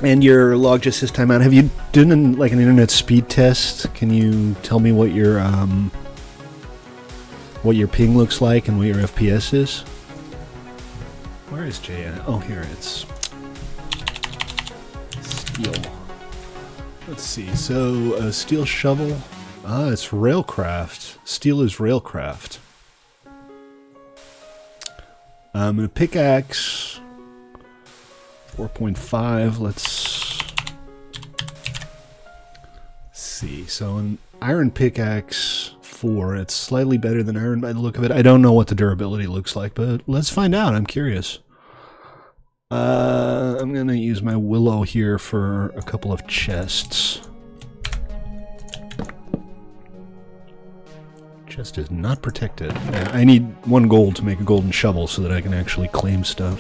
A: And your log just says timeout. Have you done like an internet speed test? Can you tell me what your ping looks like and what your FPS is? Where is Jay at? Oh, here it's steel. Let's see. So a steel shovel. Ah, it's Railcraft. Steel is Railcraft. A pickaxe. 4.5. Let's see. So an iron pickaxe 4. It's slightly better than iron by the look of it. I don't know what the durability looks like, but let's find out. I'm curious. I'm gonna use my willow here for a couple of chests. Chest is not protected. I need 1 gold to make a golden shovel so that I can actually claim stuff.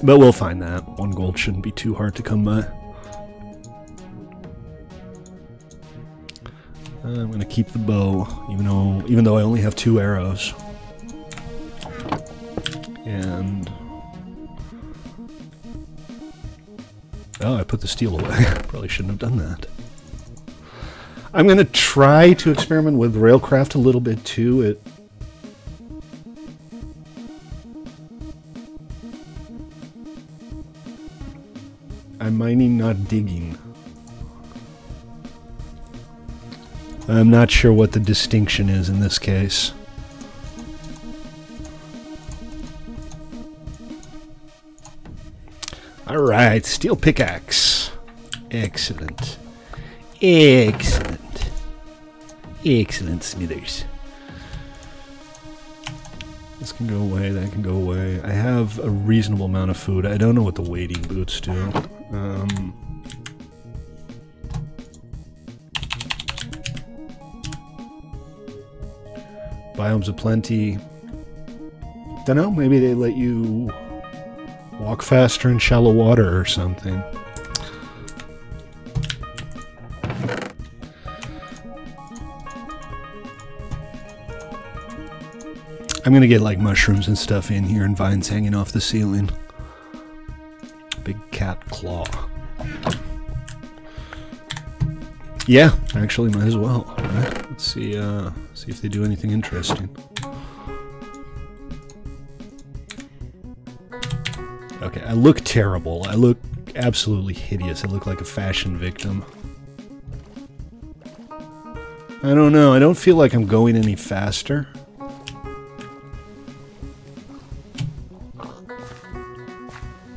A: But we'll find that. 1 gold shouldn't be too hard to come by. I'm going to keep the bow, even though I only have 2 arrows. And oh, I put the steel away. Probably shouldn't have done that. I'm going to try to experiment with Railcraft a little bit too. I'm mining, not digging. I'm not sure what the distinction is in this case. Alright, steel pickaxe. Excellent. Excellent. Excellent, Smithers. This can go away, that can go away. I have a reasonable amount of food. I don't know what the wading boots do. Biomes of plenty. Dunno, maybe they let you walk faster in shallow water or something. I'm gonna get like mushrooms and stuff in here and vines hanging off the ceiling. Big cat claw. Yeah, actually, might as well. Right? Let's see. See if they do anything interesting. Okay, I look terrible. I look absolutely hideous. I look like a fashion victim. I don't know. I don't feel like I'm going any faster.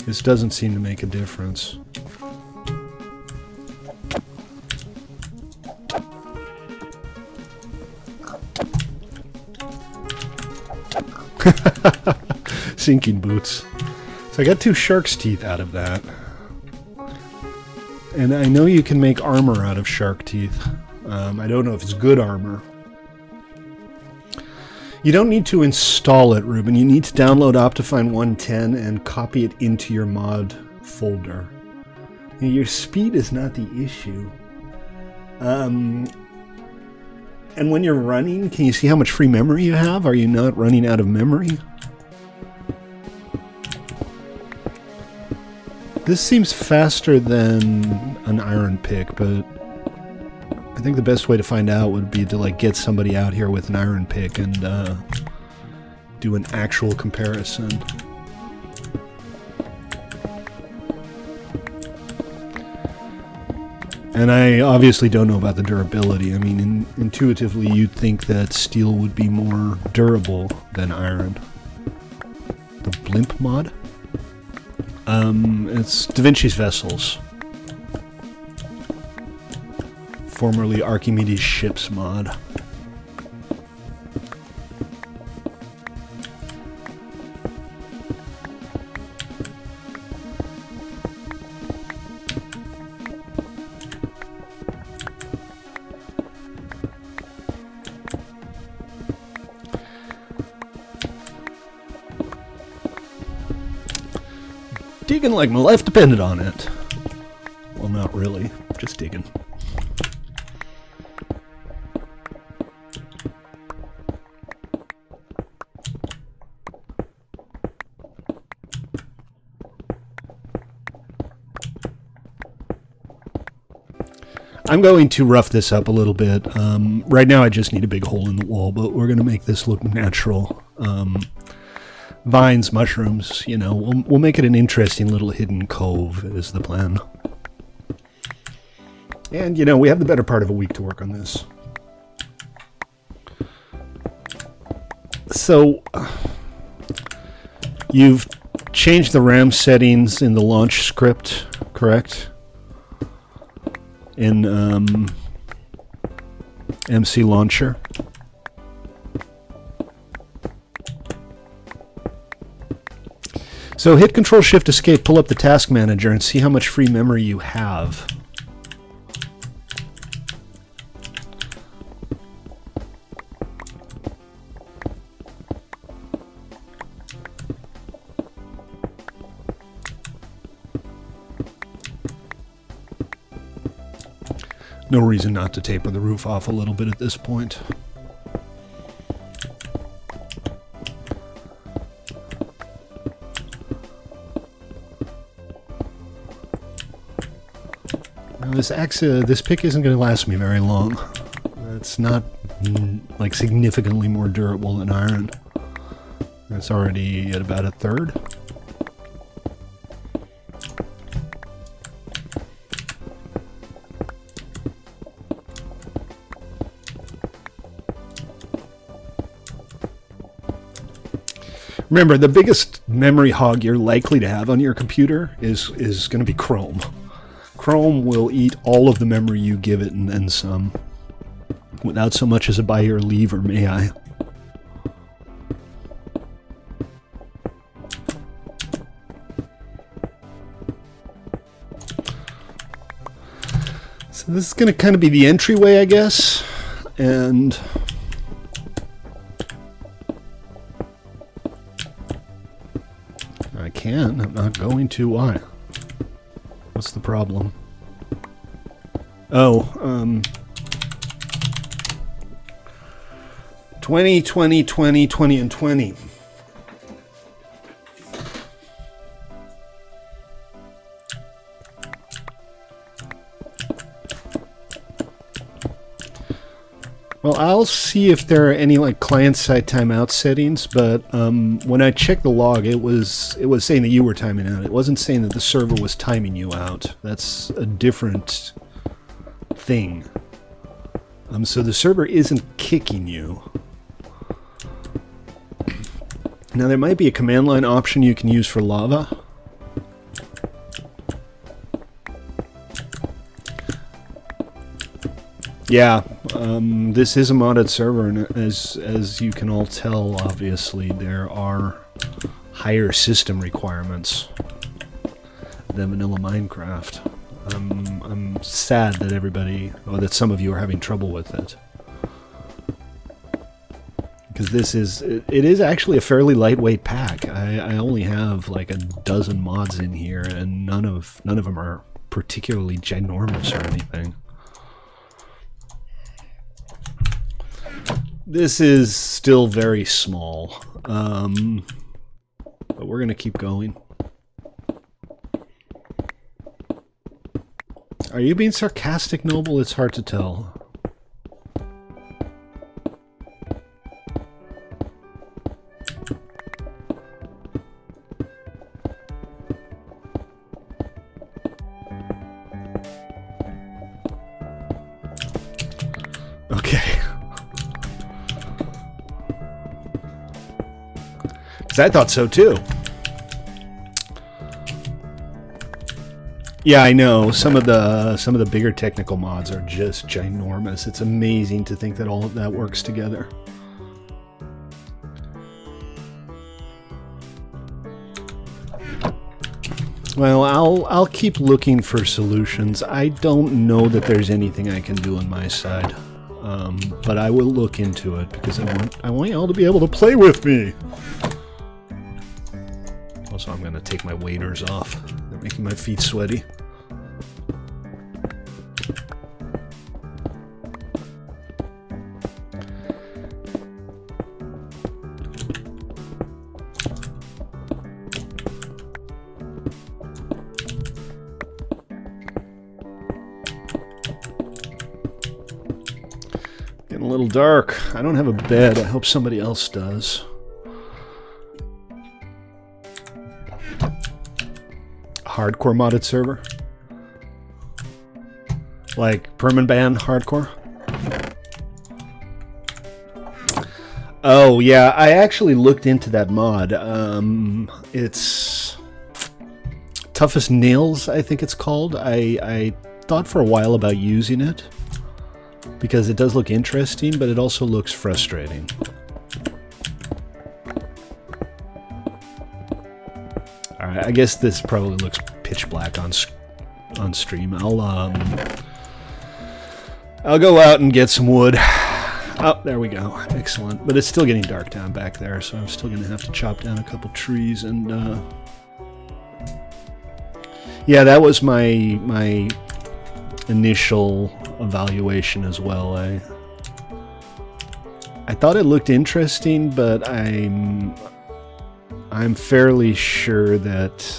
A: This doesn't seem to make a difference. Sinking boots. So I got 2 shark's teeth out of that. And I know you can make armor out of shark teeth. I don't know if it's good armor. You don't need to install it, Ruben. You need to download Optifine 110 and copy it into your mod folder. Your speed is not the issue. And when you're running, can you see how much free memory you have? Are you not running out of memory? This seems faster than an iron pick, but I think the best way to find out would be to like get somebody out here with an iron pick and do an actual comparison. And I obviously don't know about the durability. I mean, intuitively you'd think that steel would be more durable than iron. The blimp mod? It's Da Vinci's Vessels. Formerly Archimedes Ships mod. Digging like my life depended on it. Well, not really. Just digging. I'm going to rough this up a little bit. Right now I just need a big hole in the wall, but we're going to make this look natural. Vines, mushrooms, you know, we'll make it an interesting little hidden cove is the plan. And, you know, we have the better part of a week to work on this. So, you've changed the RAM settings in the launch script, correct? In MC Launcher. So hit Control-Shift-Escape, pull up the Task Manager, and see how much free memory you have. No reason not to taper the roof off a little bit at this point. This pick isn't going to last me very long. It's not like significantly more durable than iron. It's already at about a third. Remember, the biggest memory hog you're likely to have on your computer is going to be Chrome. Chrome will eat all of the memory you give it and then some, without so much as a by your leave or may I. So this is going to kind of be the entryway, I guess, and I can. I'm not going to. Why? What's the problem? Oh, 20, 20, 20, 20, and 20. Well, I'll see if there are any like client-side timeout settings, but when I checked the log, it was saying that you were timing out. It wasn't saying that the server was timing you out. That's a different thing. So the server isn't kicking you. Now there might be a command line option you can use for Lava. Yeah, this is a modded server, and as you can all tell, obviously, there are higher system requirements than vanilla Minecraft. I'm sad that that some of you are having trouble with it. Because it is actually a fairly lightweight pack. I only have like a dozen mods in here, and none of them are particularly ginormous or anything. This is still very small, but we're gonna keep going. Are you being sarcastic, Noble? It's hard to tell. Okay. Because I thought so too. Yeah, I know. Some of the bigger technical mods are just ginormous. It's amazing to think that all of that works together. Well, I'll keep looking for solutions. I don't know that there's anything I can do on my side, but I will look into it because I want y'all to be able to play with me. Also, I'm going to take my waders off. They're making my feet sweaty. Getting a little dark. I don't have a bed. I hope somebody else does. Hardcore modded server? Like permaban hardcore? Oh yeah, I actually looked into that mod. It's Toughest Nails, I think it's called. I thought for a while about using it because it does look interesting, but it also looks frustrating. Alright, I guess this probably looks pitch black on stream. I'll go out and get some wood. Oh, there we go. Excellent. But it's still getting dark down back there, so I'm still going to have to chop down a couple trees and yeah, that was my initial evaluation as well. I thought it looked interesting, but I'm fairly sure that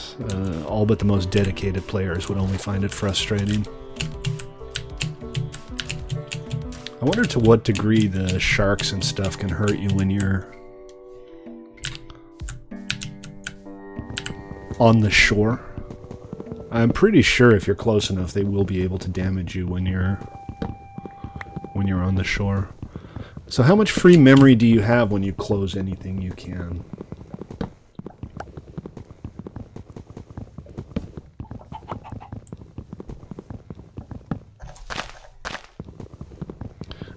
A: all but the most dedicated players would only find it frustrating. I wonder to what degree the sharks and stuff can hurt you when you're on the shore. I'm pretty sure if you're close enough, they will be able to damage you when you're on the shore. So how much free memory do you have when you close anything you can?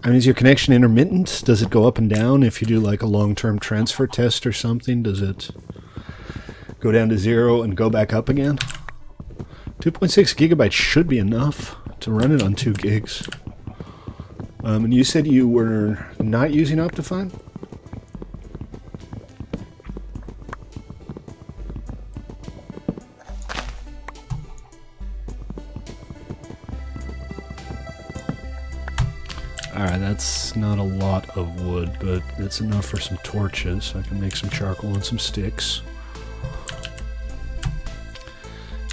A: I mean, is your connection intermittent? Does it go up and down if you do like a long-term transfer test or something? Does it go down to 0 and go back up again? 2.6 gigabytes should be enough to run it on 2 gigs. And you said you were not using Optifine? Alright, that's not a lot of wood, but it's enough for some torches, so I can make some charcoal and some sticks.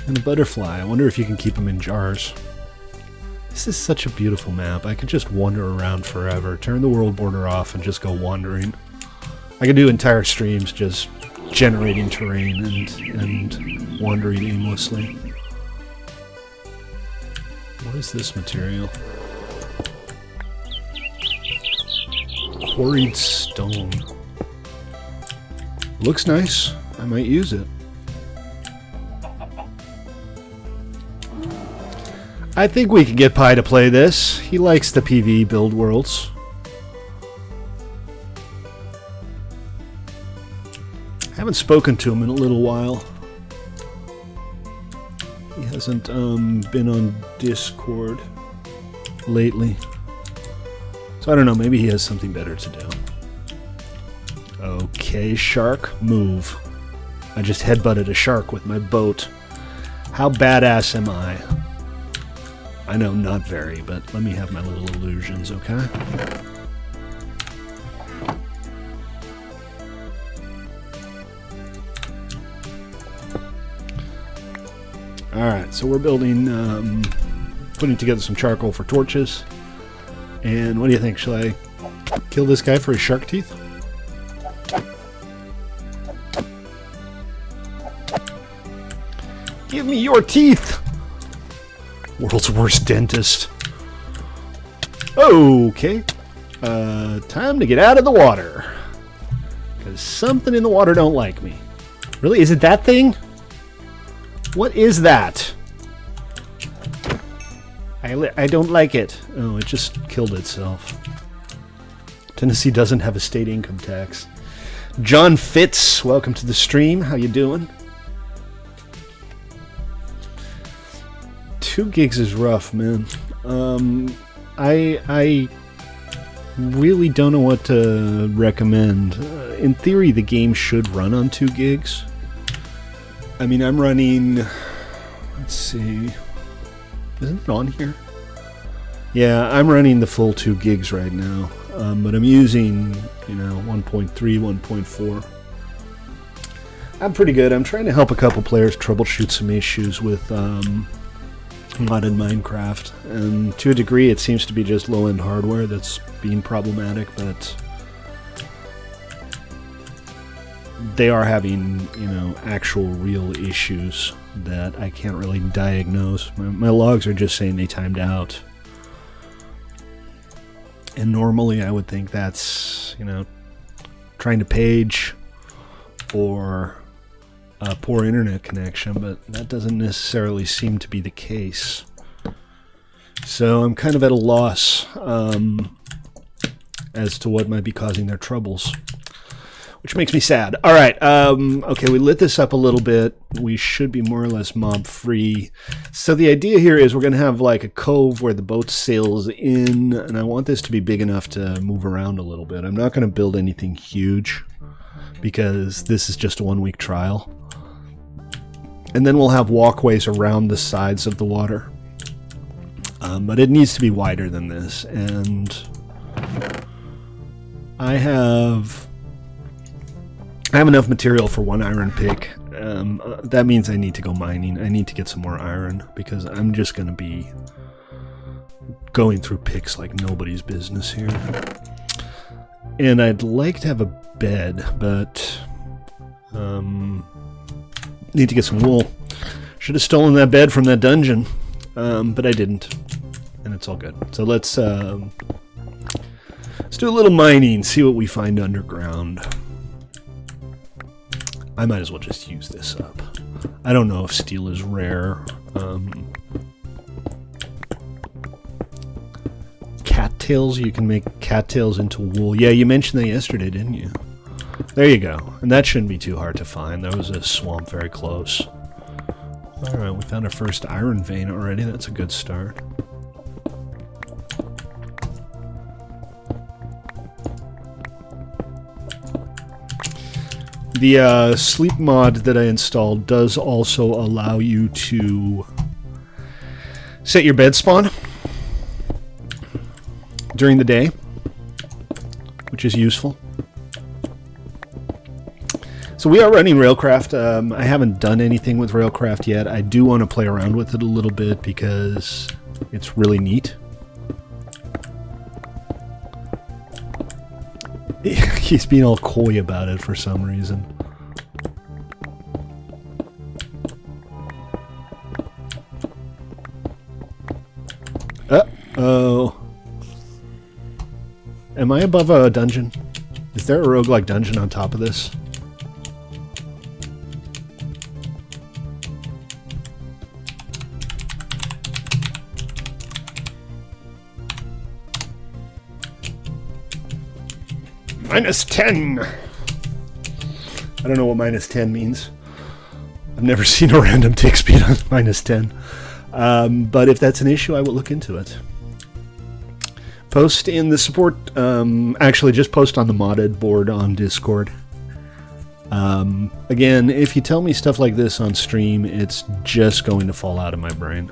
A: And a butterfly. I wonder if you can keep them in jars. This is such a beautiful map. I could just wander around forever, turn the world border off, and just go wandering. I could do entire streams just generating terrain and wandering aimlessly. What is this material? Quarried stone. Looks nice. I might use it. I think we can get Pi to play this. He likes the PvE build worlds. Haven't spoken to him in a little while. He hasn't been on Discord lately. So I don't know, maybe he has something better to do. Okay, shark, move. I just headbutted a shark with my boat. How badass am I? I know, not very, but let me have my little illusions, okay? Alright, so we're building, putting together some charcoal for torches. And what do you think? Shall I kill this guy for his shark teeth? Give me your teeth! World's worst dentist. Okay. Time to get out of the water. Because something in the water don't like me. Really? Is it that thing? What is that? I don't like it. Oh, it just killed itself. Tennessee doesn't have a state income tax. John Fitz, welcome to the stream. How you doing? 2 gigs is rough, man. I really don't know what to recommend. In theory, the game should run on 2 gigs. I mean, I'm running... Let's see... Isn't it on here? Yeah, I'm running the full 2 gigs right now. But I'm using, you know, 1.3, 1.4. I'm pretty good. I'm trying to help a couple players troubleshoot some issues with... modded Minecraft, and to a degree it seems to be just low-end hardware that's being problematic, but they are having, you know, actual real issues that I can't really diagnose. My logs are just saying they timed out, and normally I would think that's, you know, trying to page or a poor internet connection, but that doesn't necessarily seem to be the case. So I'm kind of at a loss as to what might be causing their troubles, which makes me sad. All right, okay, we lit this up a little bit. We should be more or less mob free. So the idea here is we're going to have like a cove where the boat sails in, and I want this to be big enough to move around a little bit. I'm not going to build anything huge because this is just a 1-week trial. And then we'll have walkways around the sides of the water. But it needs to be wider than this. And I have enough material for 1 iron pick. That means I need to go mining. I need to get some more iron because I'm just going to be going through picks like nobody's business here. And I'd like to have a bed, but... need to get some wool. Should have stolen that bed from that dungeon, but I didn't, and it's all good. So let's do a little mining, see what we find underground. I might as well just use this up. I don't know if steel is rare. Cattails, you can make cattails into wool. Yeah, you mentioned that yesterday, didn't you? There you go. And that shouldn't be too hard to find. There was a swamp very close. Alright, we found our first iron vein already. That's a good start. The sleep mod that I installed does also allow you to set your bed spawn during the day, which is useful. So we are running Railcraft. I haven't done anything with Railcraft yet. I do want to play around with it a little bit because It's really neat. He's being all coy about it for some reason. Uh-oh. Am I above a dungeon? Is there a roguelike dungeon on top of this? -10! I don't know what -10 means. I've never seen a random tick speed on -10. But if that's an issue, I will look into it. Post in the support... actually, just post on the modded board on Discord. Again, if you tell me stuff like this on stream, it's just going to fall out of my brain.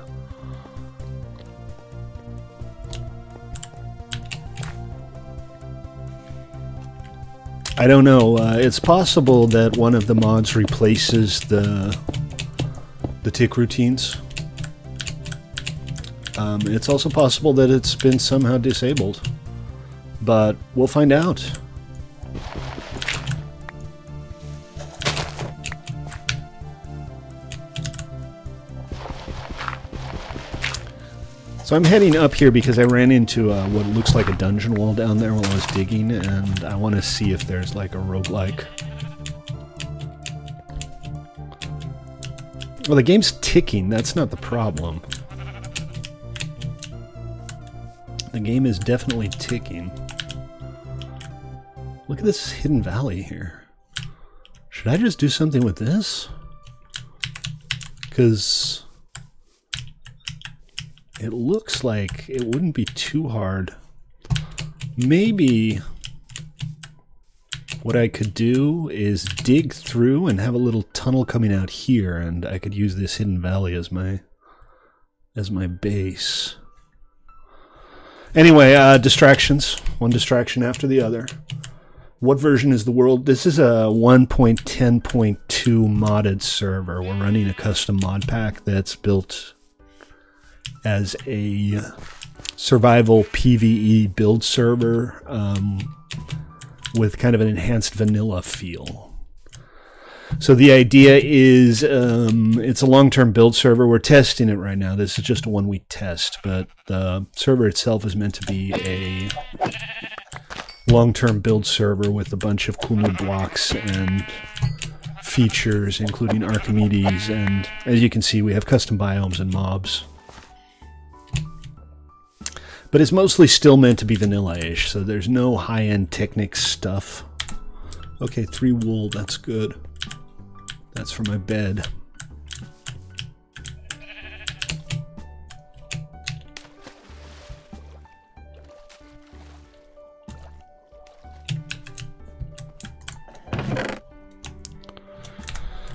A: I don't know. It's possible that one of the mods replaces the tick routines. It's also possible that it's been somehow disabled. But we'll find out. So I'm heading up here because I ran into what looks like a dungeon wall down there while I was digging, and I want to see if there's like a roguelike. Well, the game's ticking, that's not the problem. The game is definitely ticking. Look at this hidden valley here. Should I just do something with this? Because it looks like it wouldn't be too hard. Maybe what I could do is dig through and have a little tunnel coming out here, and I could use this hidden valley as my base. Anyway, distractions. One distraction after the other. What version is the world? This is a 1.10.2 modded server. We're running a custom mod pack that's built as a survival PvE build server with kind of an enhanced vanilla feel. So the idea is it's a long-term build server. We're testing it right now. This is just a one-week test, but the server itself is meant to be a long-term build server with a bunch of cool new blocks and features, including Archimedes, and as you can see, we have custom biomes and mobs. But it's mostly still meant to be vanilla-ish, so there's no high-end Technic stuff. Okay, 3 wool, that's good. That's for my bed.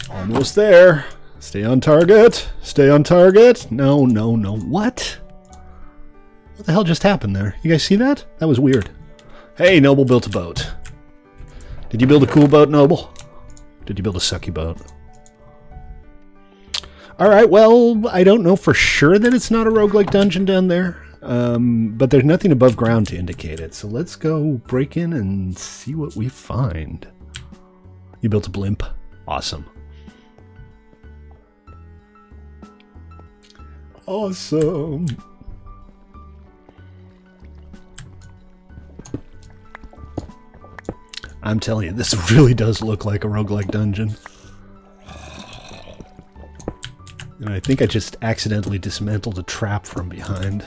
A: Almost there. Stay on target. Stay on target. No, no, no. What? What the hell just happened there? You guys see that? That was weird. Hey, Noble built a boat. Did you build a cool boat, Noble? Did you build a sucky boat? Alright, well, I don't know for sure that it's not a roguelike dungeon down there. But there's nothing above ground to indicate it. So let's go break in and see what we find. You built a blimp. Awesome. Awesome. I'm telling you, this really does look like a roguelike dungeon. And I think I just accidentally dismantled a trap from behind.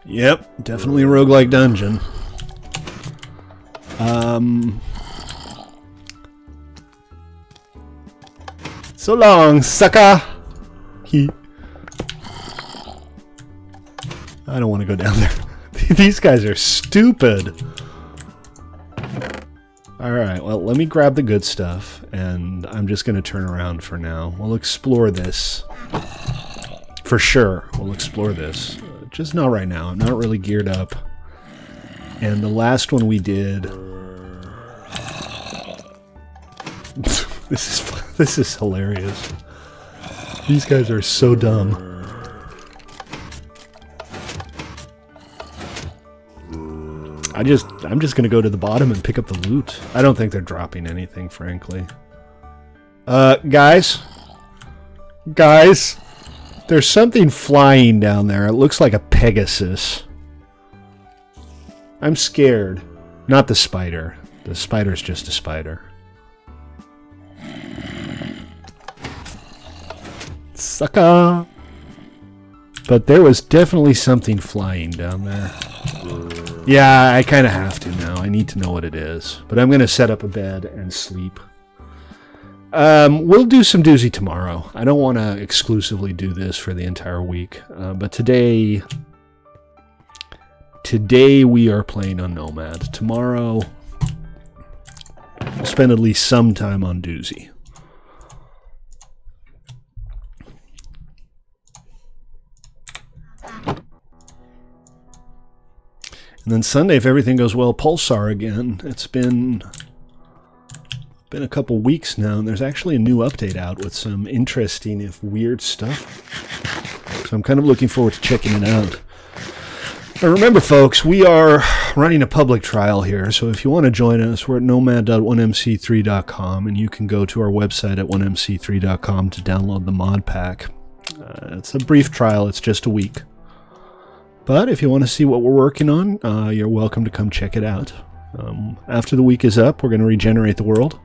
A: Yep, definitely a roguelike dungeon. So long, sucker! I don't want to go down there. These guys are stupid. Alright, well, let me grab the good stuff, and I'm just going to turn around for now. We'll explore this. For sure, we'll explore this. Just not right now. I'm not really geared up. And the last one we did... This is hilarious. These guys are so dumb. I'm just gonna go to the bottom and pick up the loot. I don't think they're dropping anything, frankly. Guys? Guys? There's something flying down there. It looks like a Pegasus. I'm scared. Not the spider. The spider's just a spider. Sucker! But there was definitely something flying down there. Yeah, I kind of have to now. I need to know what it is. But I'm going to set up a bed and sleep. We'll do some doozy tomorrow. I don't want to exclusively do this for the entire week. But today we are playing on Nomad. Tomorrow, we'll spend at least some time on doozy. And then Sunday, if everything goes well, Pulsar again. It's been a couple weeks now, and there's actually a new update out with some interesting, if weird stuff. So I'm kind of looking forward to checking it out. Now remember, folks, we are running a public trial here, so if you want to join us, we're at nomad.1mc3.com, and you can go to our website at 1mc3.com to download the mod pack. It's a brief trial. It's just a week. But if you want to see what we're working on, you're welcome to come check it out. After the week is up, we're going to regenerate the world.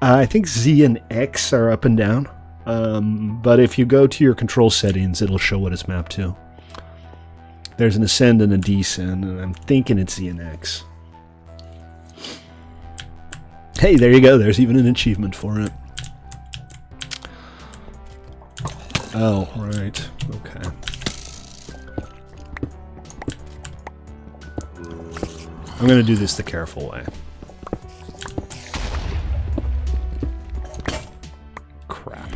A: I think Z and X are up and down. But if you go to your control settings, it'll show what it's mapped to. There's an ascend and a descend, and I'm thinking it's Z and X. Hey, there you go. There's even an achievement for it. Oh, right. Okay. I'm going to do this the careful way. Crap.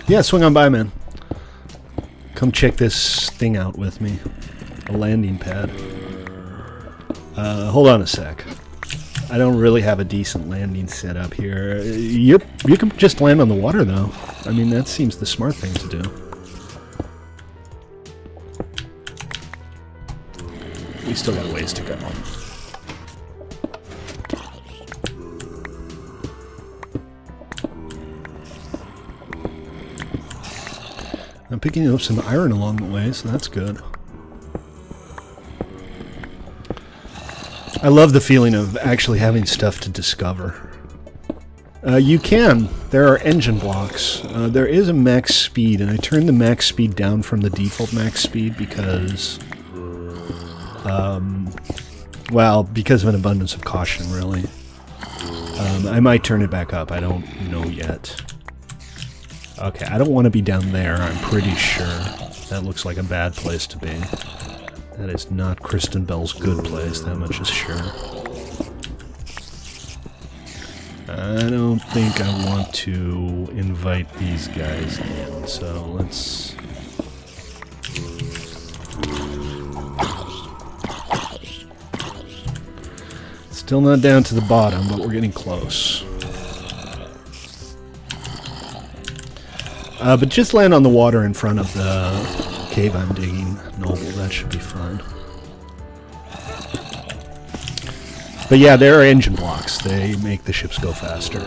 A: Yeah, swing on by, man. Come check this thing out with me. A landing pad. Hold on a sec. I don't really have a decent landing set up here. You can just land on the water, though. I mean, that seems the smart thing to do. We still got a ways to go. I'm picking up some iron along the way, so that's good. I love the feeling of actually having stuff to discover. You can. There are engine blocks. There is a max speed, and I turned the max speed down from the default max speed because... well, because of an abundance of caution, really. I might turn it back up. I don't know yet. Okay, I don't want to be down there, I'm pretty sure. That looks like a bad place to be. That is not Kristen Bell's good place, that much is sure. I don't think I want to invite these guys in, so let's... Still not down to the bottom, but we're getting close. But just land on the water in front of the cave I'm digging, Noble. That should be fun. But yeah, there are engine blocks. They make the ships go faster.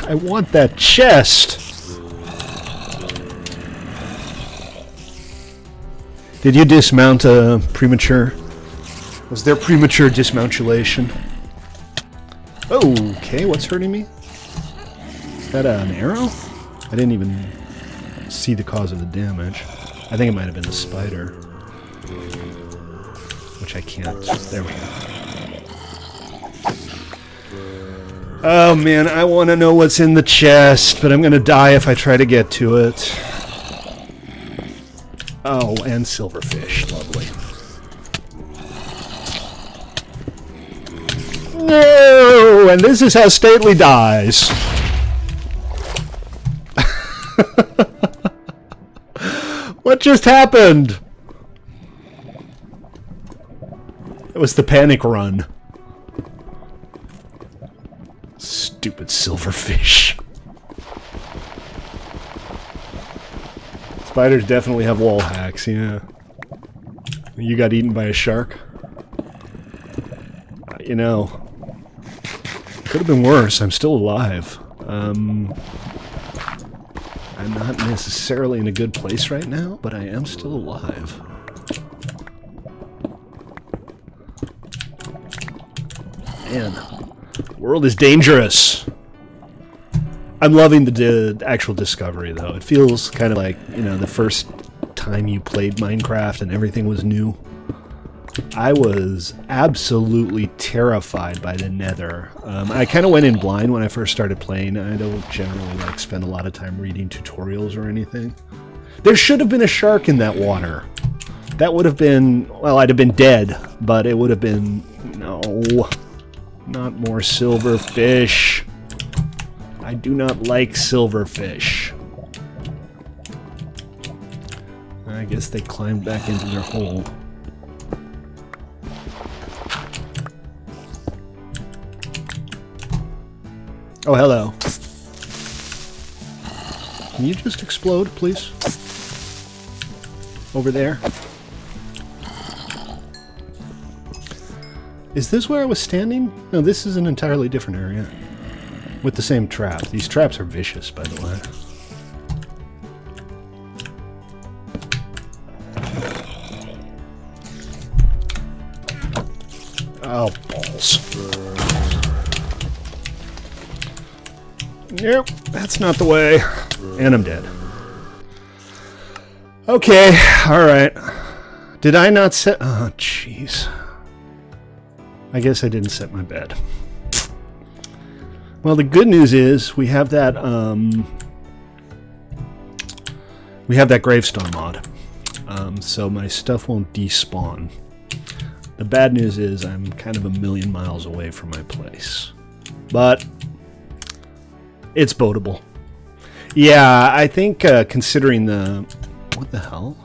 A: I want that chest! Did you dismount premature? Was there premature dismountulation? Okay, what's hurting me? Is that an arrow? I didn't even see the cause of the damage. I think it might have been the spider. Which I can't. There we go. Oh man, I want to know what's in the chest, but I'm going to die if I try to get to it. Oh, and silverfish. Lovely. No! And this is how Stately dies. What just happened? It was the panic run. Stupid silverfish. Spiders definitely have wall hacks, yeah. You got eaten by a shark? You know, could have been worse. I'm still alive. I'm not necessarily in a good place right now, but I am still alive. Man, the world is dangerous. I'm loving the actual discovery, though. It feels kind of like, you know, the first time you played Minecraft and everything was new. I was absolutely terrified by the Nether. I kind of went in blind when I first started playing. I don't generally like spend a lot of time reading tutorials or anything. There should have been a shark in that water. That would have been, well, I'd have been dead, but it would have been, no, not more silverfish. I do not like silverfish. I guess they climbed back into their hole. Oh, hello. Can you just explode, please? Over there. Is this where I was standing? No, this is an entirely different area. With the same trap. These traps are vicious, by the way. Oh, balls. Nope, that's not the way. And I'm dead. Okay, alright. Did I not set... Oh, jeez. I guess I didn't set my bed. Well, the good news is we have that, gravestone mod. So my stuff won't despawn. The bad news is I'm kind of a million miles away from my place. But it's boatable. Yeah, I think considering the... What the hell?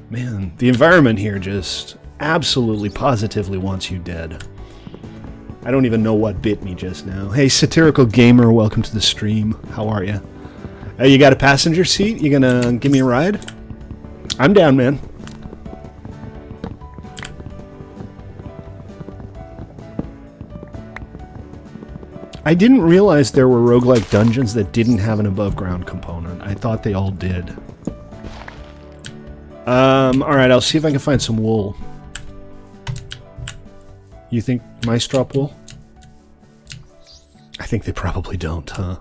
A: Man, the environment here just absolutely positively wants you dead. I don't even know what bit me just now. Hey, Satirical Gamer, welcome to the stream. How are you? You got a passenger seat? You gonna give me a ride? I'm down, man. I didn't realize there were roguelike dungeons that didn't have an above-ground component. I thought they all did. Alright, I'll see if I can find some wool. You think mice drop wool? I think they probably don't, huh?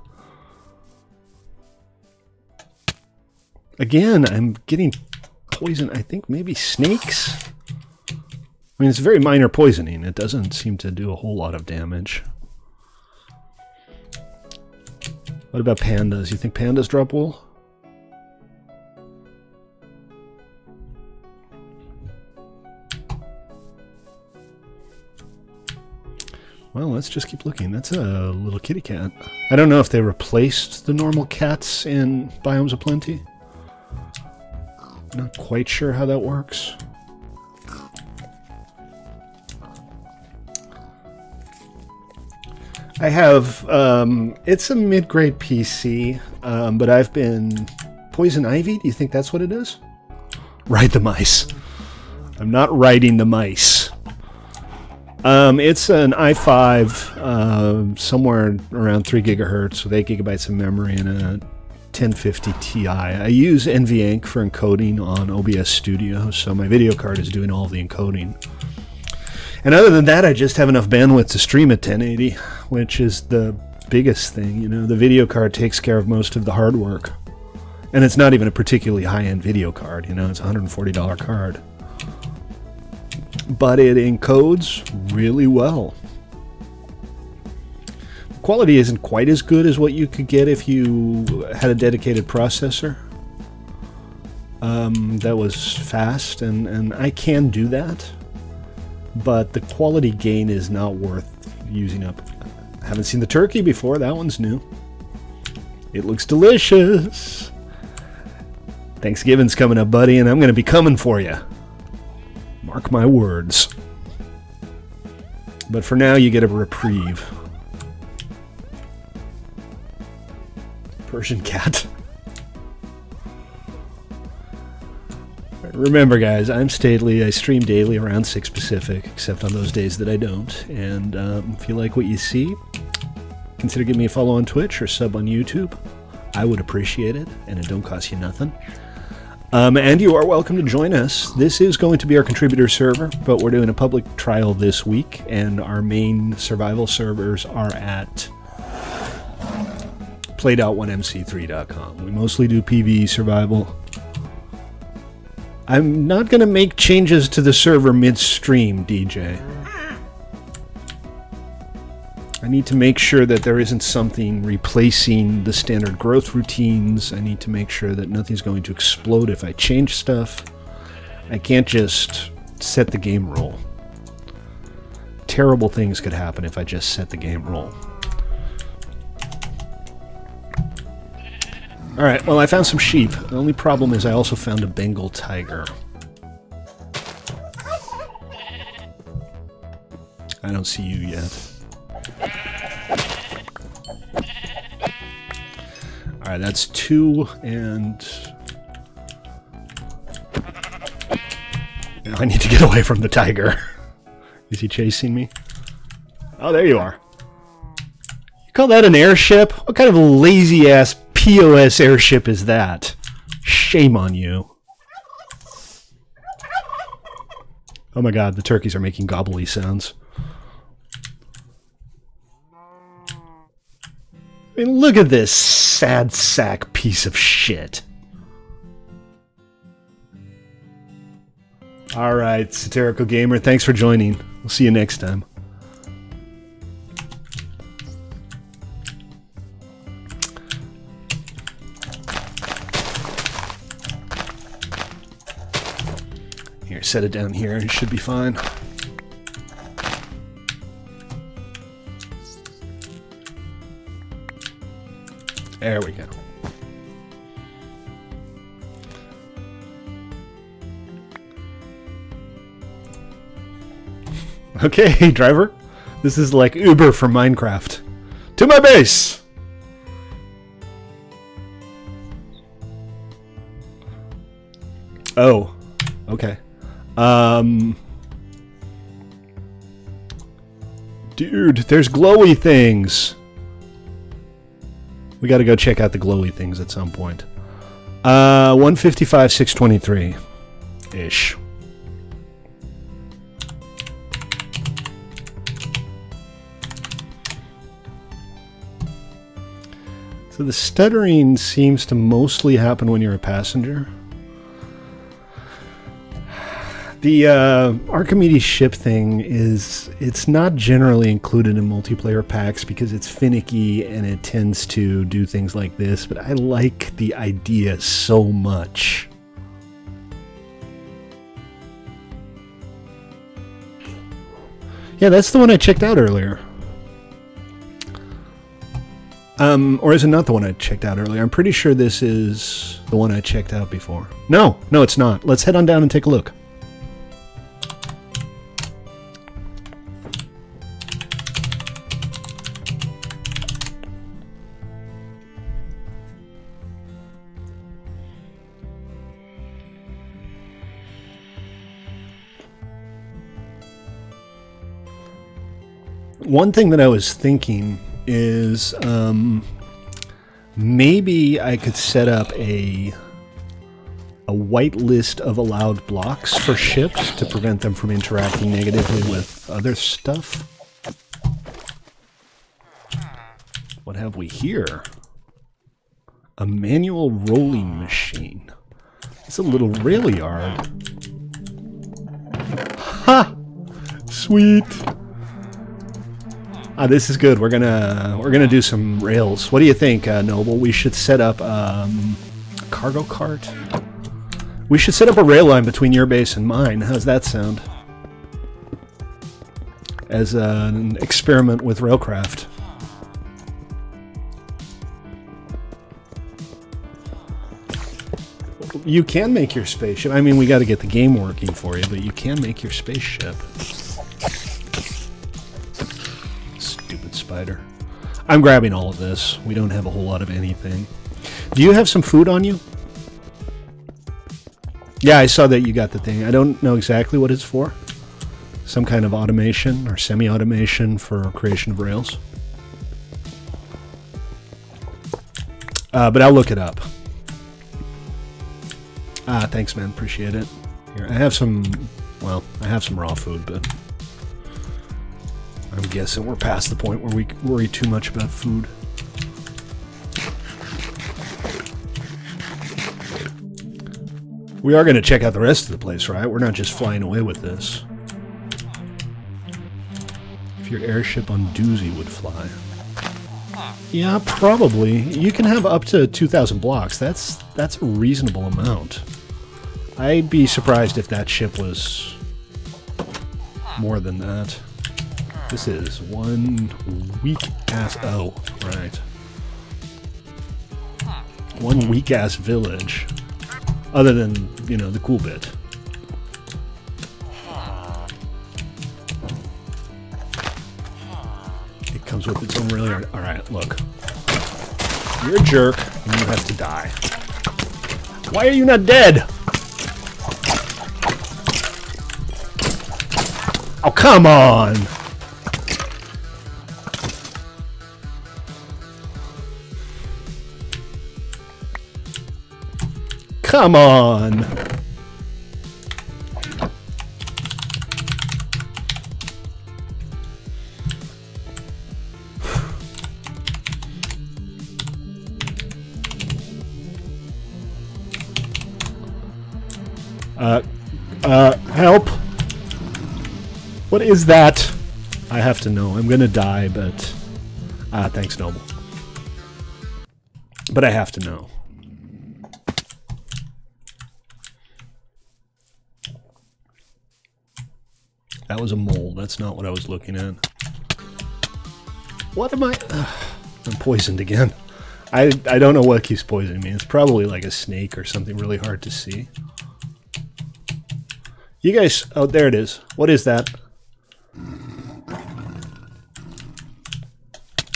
A: Again, I'm getting poison. I think maybe snakes? I mean, it's very minor poisoning. It doesn't seem to do a whole lot of damage. What about pandas? You think pandas drop wool? Well, let's just keep looking. That's a little kitty cat. I don't know if they replaced the normal cats in Biomes of Plenty. Not quite sure how that works. I have, it's a mid-grade PC, but I've been poison ivy. Do you think that's what it is? Ride the mice. I'm not riding the mice. It's an i5, somewhere around 3 gigahertz with 8 gigabytes of memory and a 1050 Ti. I use NVENC for encoding on OBS Studio, so my video card is doing all the encoding. And other than that, I just have enough bandwidth to stream at 1080, which is the biggest thing. You know, the video card takes care of most of the hard work. And it's not even a particularly high-end video card, you know, it's a $140 card. But it encodes really well. The quality isn't quite as good as what you could get if you had a dedicated processor. That was fast, and I can do that. But the quality gain is not worth using up. I haven't seen the turkey before. That one's new. It looks delicious. Thanksgiving's coming up, buddy, and I'm going to be coming for you. Mark my words. But for now, you get a reprieve. Persian cat. Remember, guys, I'm Stately. I stream daily around 6 Pacific, except on those days that I don't. And if you like what you see, consider giving me a follow on Twitch or sub on YouTube. I would appreciate it, and it don't cost you nothing. And you are welcome to join us. This is going to be our contributor server, but we're doing a public trial this week, and our main survival servers are at played-out1mc3.com. We mostly do PvE survival. I'm not going to make changes to the server midstream, DJ. I need to make sure that there isn't something replacing the standard growth routines. I need to make sure that nothing's going to explode if I change stuff. I can't just set the game rule. Terrible things could happen if I just set the game rule. Alright, well, I found some sheep. The only problem is I also found a Bengal tiger. I don't see you yet. Alright, that's 2, and now I need to get away from the tiger. Is he chasing me? Oh, there you are. You call that an airship? What kind of a lazy-ass POS airship is that? Shame on you. Oh my god, the turkeys are making gobbly sounds. I mean, look at this sad sack piece of shit. Alright, Satirical Gamer, thanks for joining. We'll see you next time. Here, set it down here, it should be fine. There we go. Okay, driver. This is like Uber for Minecraft. To my base! Oh, okay. Dude, there's glowy things. We gotta go check out the glowy things at some point. 155, 623-ish. So the stuttering seems to mostly happen when you're a passenger. The Archimedes ship thing it's not generally included in multiplayer packs because it's finicky and it tends to do things like this, but I like the idea so much. Yeah, that's the one I checked out earlier. Or is it not the one I checked out earlier? I'm pretty sure this is the one I checked out before. No, it's not. Let's head on down and take a look. One thing that I was thinking is maybe I could set up a white list of allowed blocks for ships to prevent them from interacting negatively with other stuff. What have we here? A manual rolling machine. It's a little rail yard. Ha! Sweet. Ah, this is good. We're gonna do some rails. What do you think, Noble? We should set up a cargo cart. We should set up a rail line between your base and mine. How's that sound? As an experiment with railcraft. You can make your spaceship. I mean, we got to get the game working for you, but you can make your spaceship. Stupid spider. I'm grabbing all of this. We don't have a whole lot of anything. Do you have some food on you? Yeah, I saw that you got the thing. I don't know exactly what it's for. Some kind of automation or semi-automation for creation of rails. But I'll look it up. Thanks, man. Appreciate it. Here, I have some... Well, I have some raw food, but... I'm guessing we're past the point where we worry too much about food. We are going to check out the rest of the place, right? We're not just flying away with this. If your airship on Doozy would fly. Yeah, probably. You can have up to 2,000 blocks. That's a reasonable amount. I'd be surprised if that ship was more than that. This is one weak-ass... Oh, right. One weak-ass village. Other than, you know, the cool bit. It comes with its own really hard... Alright, look. You're a jerk, and you have to die. Why are you not dead? Oh, come on! Come on! Help! What is that? I have to know. I'm gonna die, but... thanks, Noble. But I have to know. That was a mole. That's not what I was looking at. What am I... I'm poisoned again. I don't know what keeps poisoning me. It's probably like a snake or something really hard to see. You guys... Oh, there it is. What is that?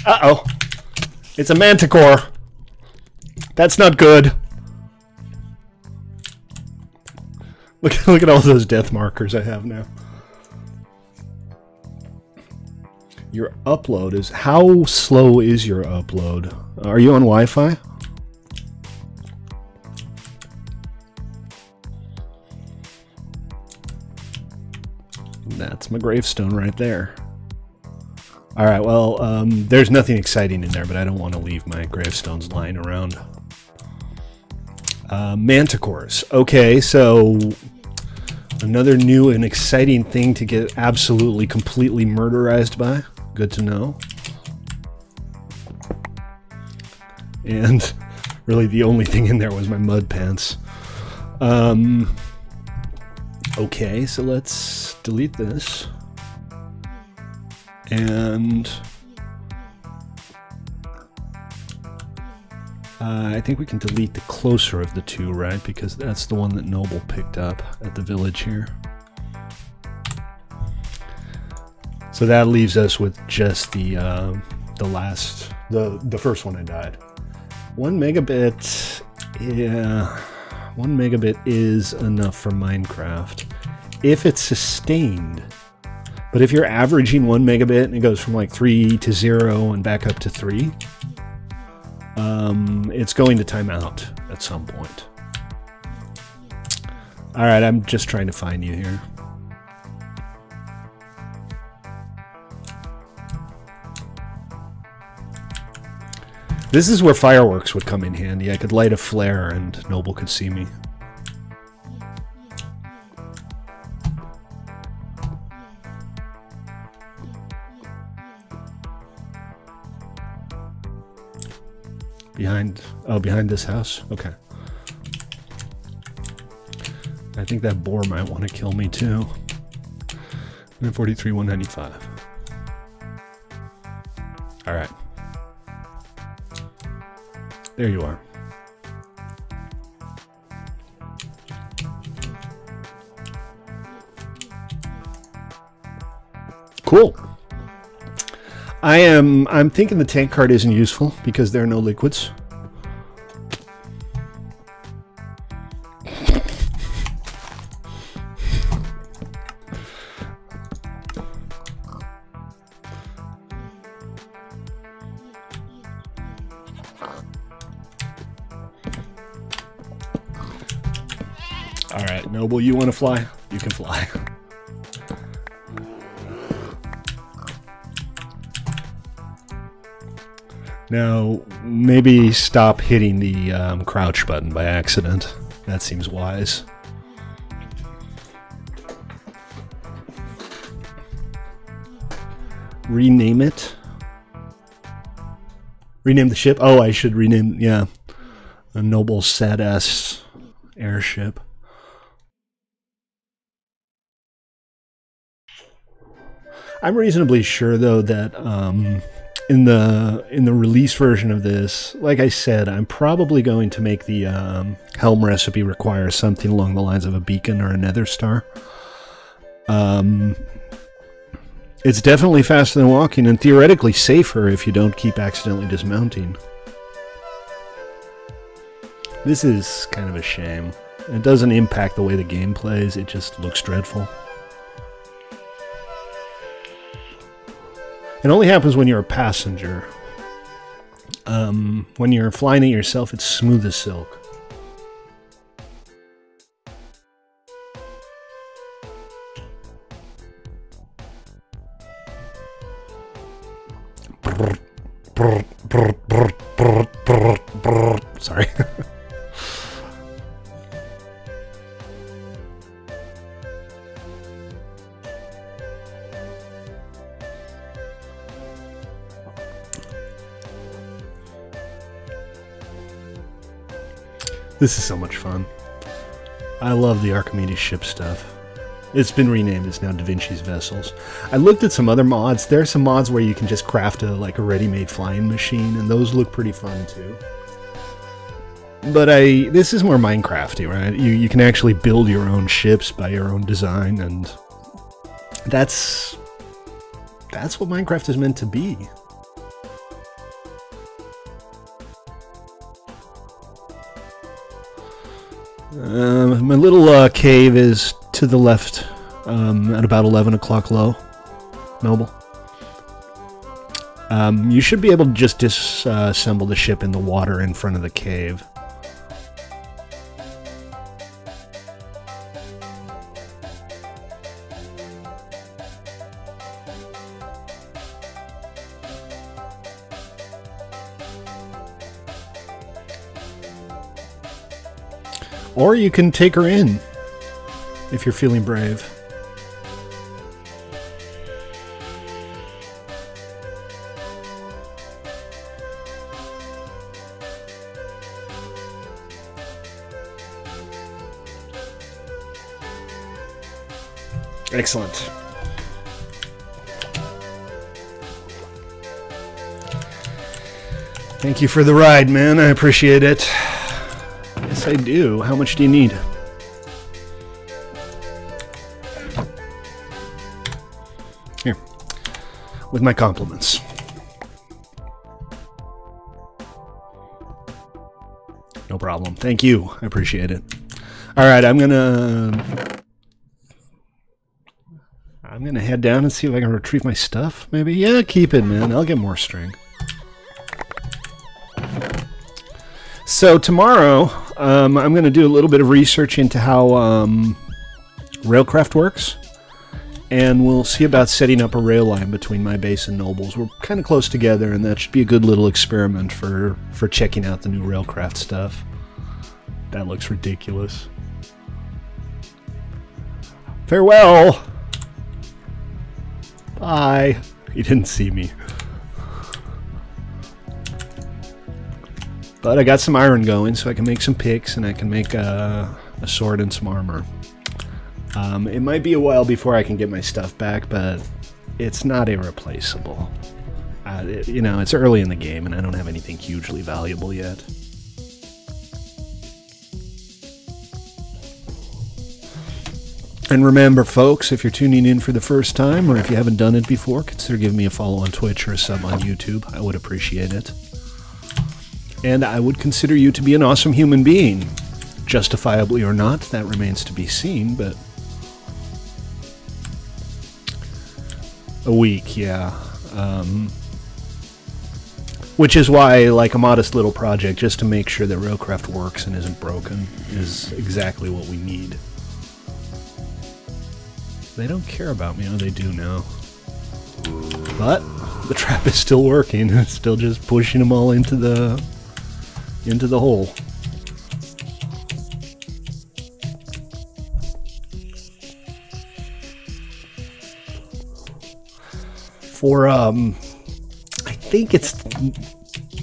A: Uh-oh. It's a manticore. That's not good. Look at all those death markers I have now. Your upload is... How slow is your upload? Are you on Wi-Fi? That's my gravestone right there. Alright, well, there's nothing exciting in there, but I don't want to leave my gravestones lying around. Manticores. Okay, so... Another new and exciting thing to get absolutely, completely murderized by. Good to know. And really the only thing in there was my mud pants. Okay, so let's delete this. And I think we can delete the closer of the two, right? Because that's the one that Noble picked up at the village here. So that leaves us with just the first one I died. 1 megabit, yeah, 1 megabit is enough for Minecraft if it's sustained. But if you're averaging 1 megabit and it goes from like 3 to 0 and back up to 3, it's going to time out at some point. All right, I'm just trying to find you here. This is where fireworks would come in handy. I could light a flare and Noble could see me. Behind this house? Okay. I think that boar might want to kill me too. 143, 195. All right. There you are. Cool. I'm thinking the tank card isn't useful because there are no liquids. All right, Noble, you want to fly? You can fly. Now, maybe stop hitting the crouch button by accident. That seems wise. Rename it. Rename the ship? Oh, I should rename, yeah. A Noble Sad-ass airship. I'm reasonably sure, though, that in the release version of this, like I said, I'm probably going to make the helm recipe require something along the lines of a beacon or a nether star. It's definitely faster than walking and theoretically safer if you don't keep accidentally dismounting. This is kind of a shame. It doesn't impact the way the game plays, it just looks dreadful. It only happens when you're a passenger. When you're flying it yourself, it's smooth as silk. Sorry. This is so much fun. I love the Archimedes ship stuff. It's been renamed. It's now Da Vinci's Vessels. I looked at some other mods. There are some mods where you can just craft a ready-made flying machine, and those look pretty fun too. But this is more Minecrafty, right? You can actually build your own ships by your own design, and that's what Minecraft is meant to be. My little cave is to the left at about 11 o'clock low. Noble. You should be able to just disassemble the ship in the water in front of the cave. Or you can take her in, if you're feeling brave. Excellent. Thank you for the ride, man. I appreciate it. Yes, I do. How much do you need? Here. With my compliments. No problem. Thank you. I appreciate it. All right, I'm gonna head down and see if I can retrieve my stuff, maybe? Yeah, keep it, man. I'll get more string. So tomorrow, I'm going to do a little bit of research into how Railcraft works, and we'll see about setting up a rail line between my base and Noble's. We're kind of close together, and that should be a good little experiment for checking out the new Railcraft stuff. That looks ridiculous. Farewell! Bye! He didn't see me. But I got some iron going, so I can make some picks, and I can make a sword and some armor. It might be a while before I can get my stuff back, but it's not irreplaceable. You know, it's early in the game, and I don't have anything hugely valuable yet. And remember, folks, if you're tuning in for the first time, or if you haven't done it before, consider giving me a follow on Twitch or a sub on YouTube. I would appreciate it. And I would consider you to be an awesome human being. Justifiably or not, that remains to be seen, but... A week, yeah. Which is why, like, a modest little project, just to make sure that Railcraft works and isn't broken, is exactly what we need. They don't care about me. Oh, they do now. But the trap is still working. It's still just pushing them all into the hole. For I think it's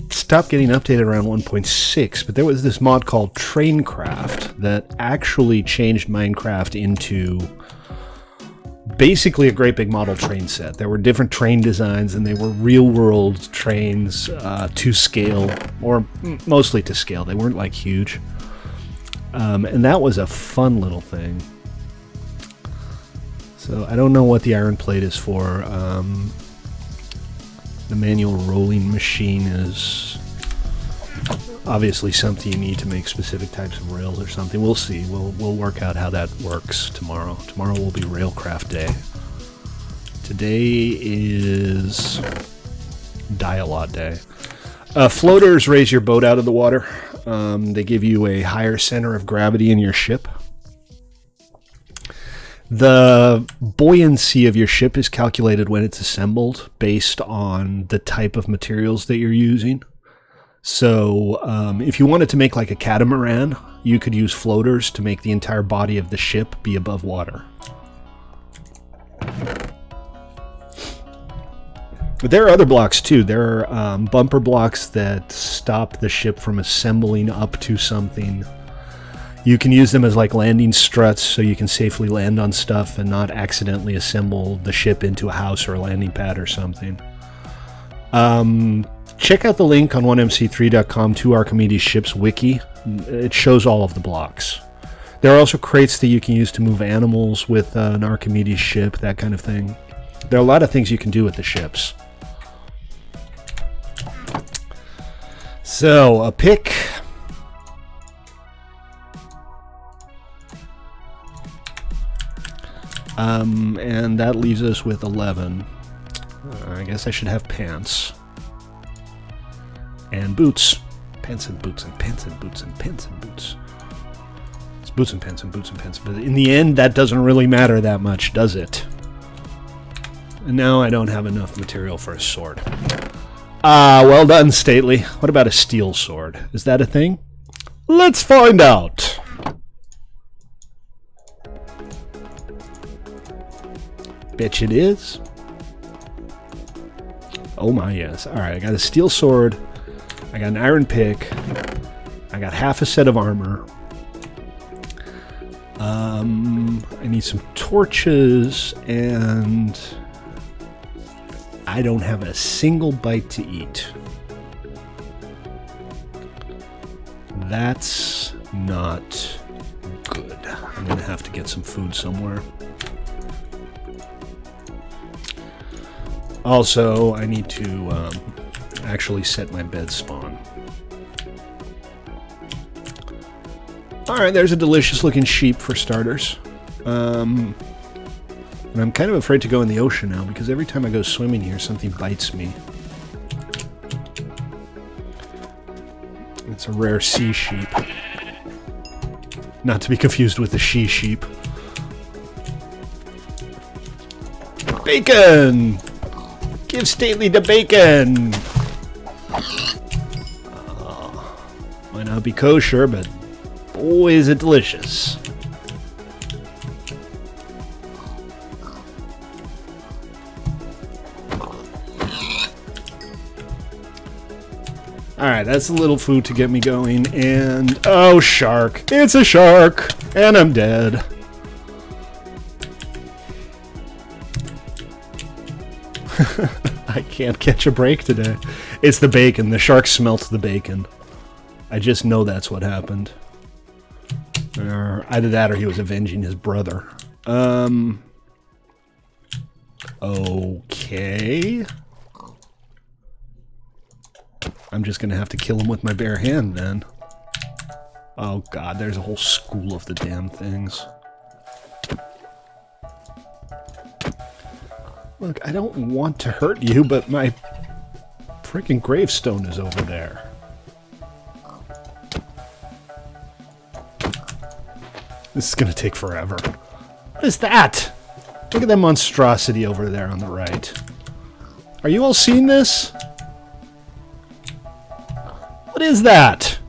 A: stopped getting updated around 1.6, but there was this mod called Traincraft that actually changed Minecraft into basically a great big model train set. There were different train designs, and they were real-world trains to scale, or mostly to scale. They weren't like huge, and that was a fun little thing. So I don't know what the iron plate is for. The manual rolling machine is obviously something you need to make specific types of rails or something. We'll see. We'll work out how that works tomorrow. Tomorrow will be Railcraft Day. Today is Dialog Day. Floaters raise your boat out of the water. They give you a higher center of gravity in your ship. The buoyancy of your ship is calculated when it's assembled based on the type of materials that you're using. So if you wanted to make like a catamaran, you could use floaters to make the entire body of the ship be above water. But there are other blocks too. There are bumper blocks that stop the ship from assembling up to something. You can use them as like landing struts so you can safely land on stuff and not accidentally assemble the ship into a house or a landing pad or something. Check out the link on 1mc3.com to Archimedes Ships Wiki. It shows all of the blocks. There are also crates that you can use to move animals with an Archimedes ship, that kind of thing. There are a lot of things you can do with the ships. So, a pick. And that leaves us with 11. I guess I should have pants. And boots. Pants and boots and pants and boots and pants and boots. It's boots and pants and boots and pants. But in the end, that doesn't really matter that much, does it? And now I don't have enough material for a sword. Well done, Stately. What about a steel sword? Is that a thing? Let's find out. Bitch it is. Oh my, yes. Alright, I got a steel sword. I got an iron pick. I got half a set of armor. I need some torches, and I don't have a single bite to eat. That's not good. I'm gonna have to get some food somewhere. Also, I need to actually set my bed spawn. Alright, there's a delicious looking sheep for starters. And I'm kind of afraid to go in the ocean now, because every time I go swimming here, something bites me. It's a rare sea sheep. Not to be confused with the she-sheep. Bacon! Give Stately the bacon! Might not be kosher, but boy is it delicious. Alright, that's a little food to get me going, and oh, shark. It's a shark! And I'm dead. I can't catch a break today. It's the bacon. The shark smelt the bacon. I just know that's what happened. Or either that or he was avenging his brother. Okay. I'm just gonna have to kill him with my bare hand then. Oh god, there's a whole school of the damn things. Look, I don't want to hurt you, but my freaking gravestone is over there? This is gonna take forever. What is that? Look at that monstrosity over there on the right. Are you all seeing this? What is that?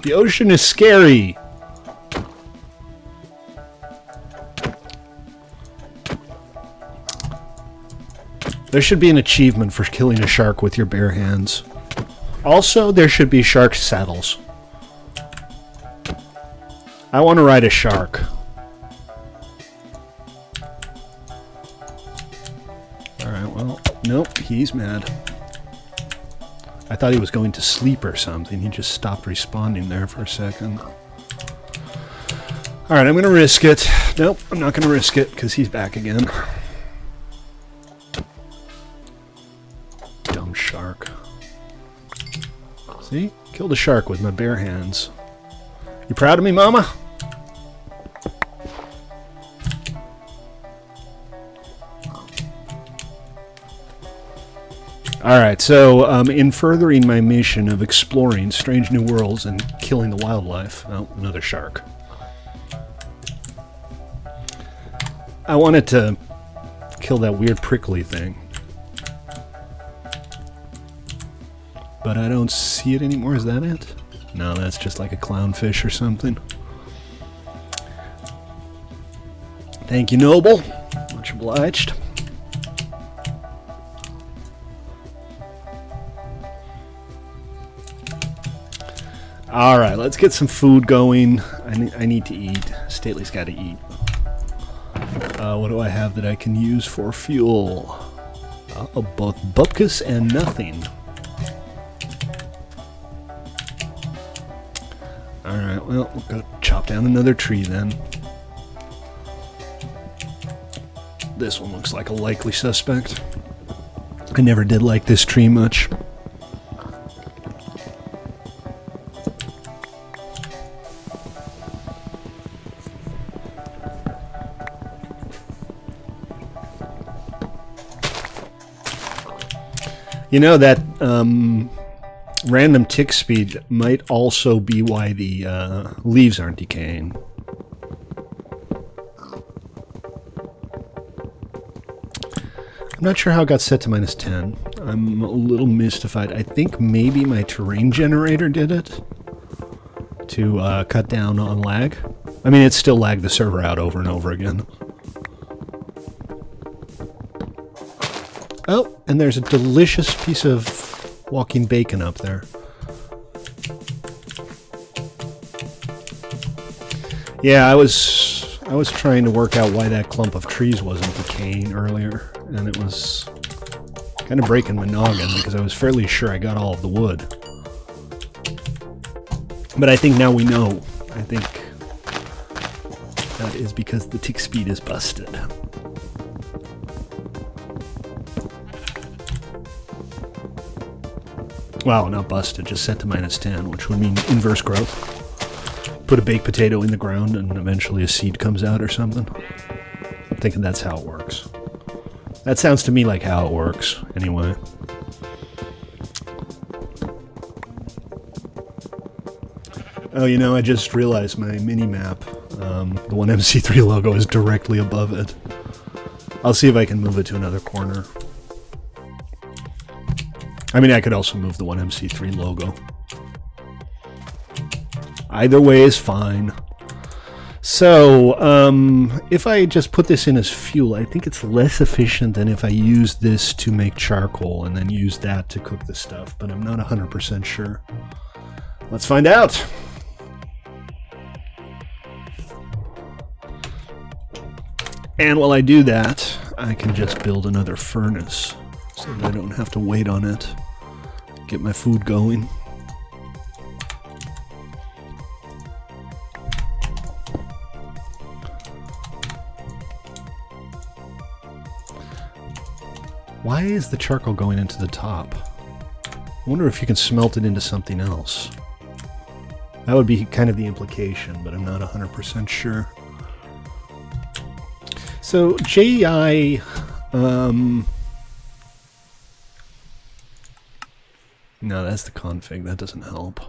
A: The ocean is scary. There should be an achievement for killing a shark with your bare hands. Also, there should be shark saddles. I want to ride a shark. Alright, well, nope, he's mad. I thought he was going to sleep or something. He just stopped responding there for a second. Alright, I'm going to risk it. Nope, I'm not going to risk it because he's back again. Dumb shark. See? Killed a shark with my bare hands. You proud of me, Mama? Alright, so in furthering my mission of exploring strange new worlds and killing the wildlife... Oh, another shark. I wanted to kill that weird prickly thing. But I don't see it anymore. Is that it? No, that's just like a clownfish or something. Thank you, Noble. Much obliged. Alright, let's get some food going. I need to eat. Stately's got to eat. What do I have that I can use for fuel? Both bupkis and nothing. Alright, well, we'll go chop down another tree then. This one looks like a likely suspect. I never did like this tree much. You know, that random tick speed might also be why the leaves aren't decaying. I'm not sure how it got set to -10. I'm a little mystified. I think maybe my terrain generator did it to cut down on lag. I mean, it still lagged the server out over and over again. Oh, and there's a delicious piece of walking bacon up there. Yeah, I was trying to work out why that clump of trees wasn't decaying earlier, and it was kind of breaking my noggin because I was fairly sure I got all of the wood. But I think now we know. I think that is because the tick speed is busted. Wow, not busted, just set to -10, which would mean inverse growth. Put a baked potato in the ground and eventually a seed comes out or something. I'm thinking that's how it works. That sounds to me like how it works, anyway. Oh, you know, I just realized my mini-map, the 1MC3 logo is directly above it. I'll see if I can move it to another corner. I mean, I could also move the 1MC3 logo. Either way is fine. So, if I just put this in as fuel, I think it's less efficient than if I use this to make charcoal and then use that to cook the stuff, but I'm not 100% sure. Let's find out! And while I do that, I can just build another furnace so that I don't have to wait on it. Get my food going. Why is the charcoal going into the top? I wonder if you can smelt it into something else. That would be kind of the implication, but I'm not 100% sure. So, JEI No, that's the config. That doesn't help.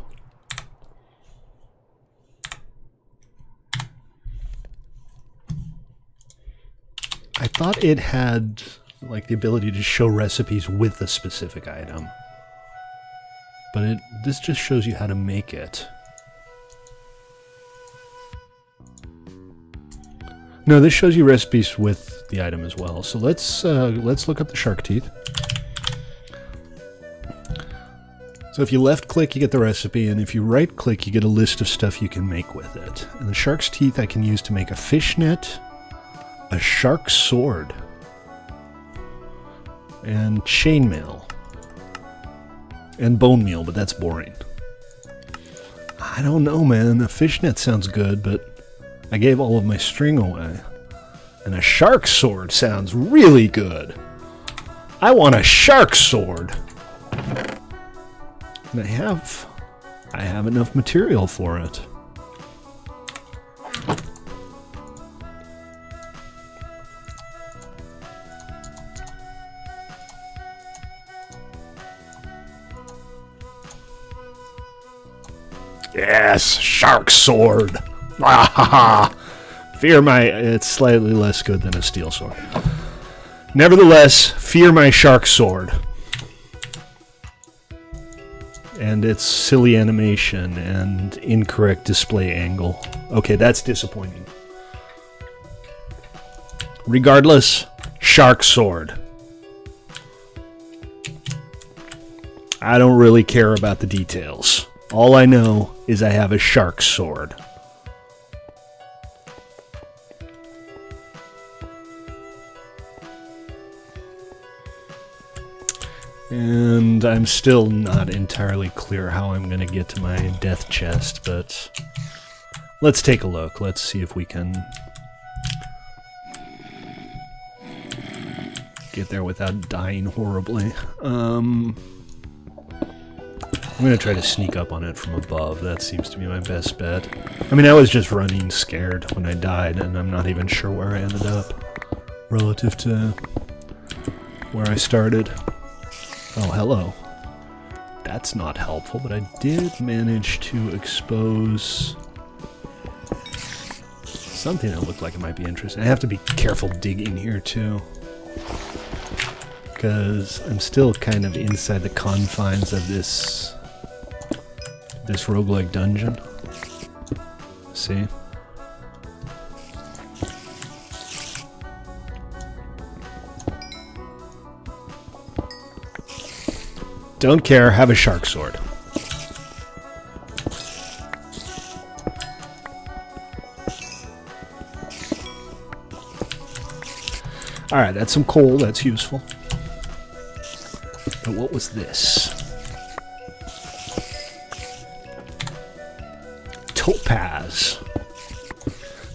A: I thought it had like the ability to show recipes with a specific item. But this just shows you how to make it. No, this shows you recipes with the item as well. So let's look up the shark teeth. So if you left click, you get the recipe, and if you right click, you get a list of stuff you can make with it. And the shark's teeth I can use to make a fish net, a shark sword, and chainmail, and bone meal, but that's boring. I don't know, man. A fish net sounds good, but I gave all of my string away. And a shark sword sounds really good. I want a shark sword. And I have enough material for it. Yes, shark sword. Fear my... It's slightly less good than a steel sword. Nevertheless, fear my shark sword. And its silly animation and incorrect display angle. Okay, that's disappointing. Regardless, shark sword. I don't really care about the details. All I know is I have a shark sword. And I'm still not entirely clear how I'm going to get to my death chest, but let's take a look. Let's see if we can get there without dying horribly. I'm going to try to sneak up on it from above. That seems to be my best bet. I mean, I was just running scared when I died, and I'm not even sure where I ended up relative to where I started. Oh, hello. That's not helpful, but I did manage to expose something that looked like it might be interesting. I have to be careful digging here, too, because I'm still kind of inside the confines of this roguelike dungeon. See? Don't care, have a shark sword. Alright, that's some coal, that's useful. But what was this? Topaz.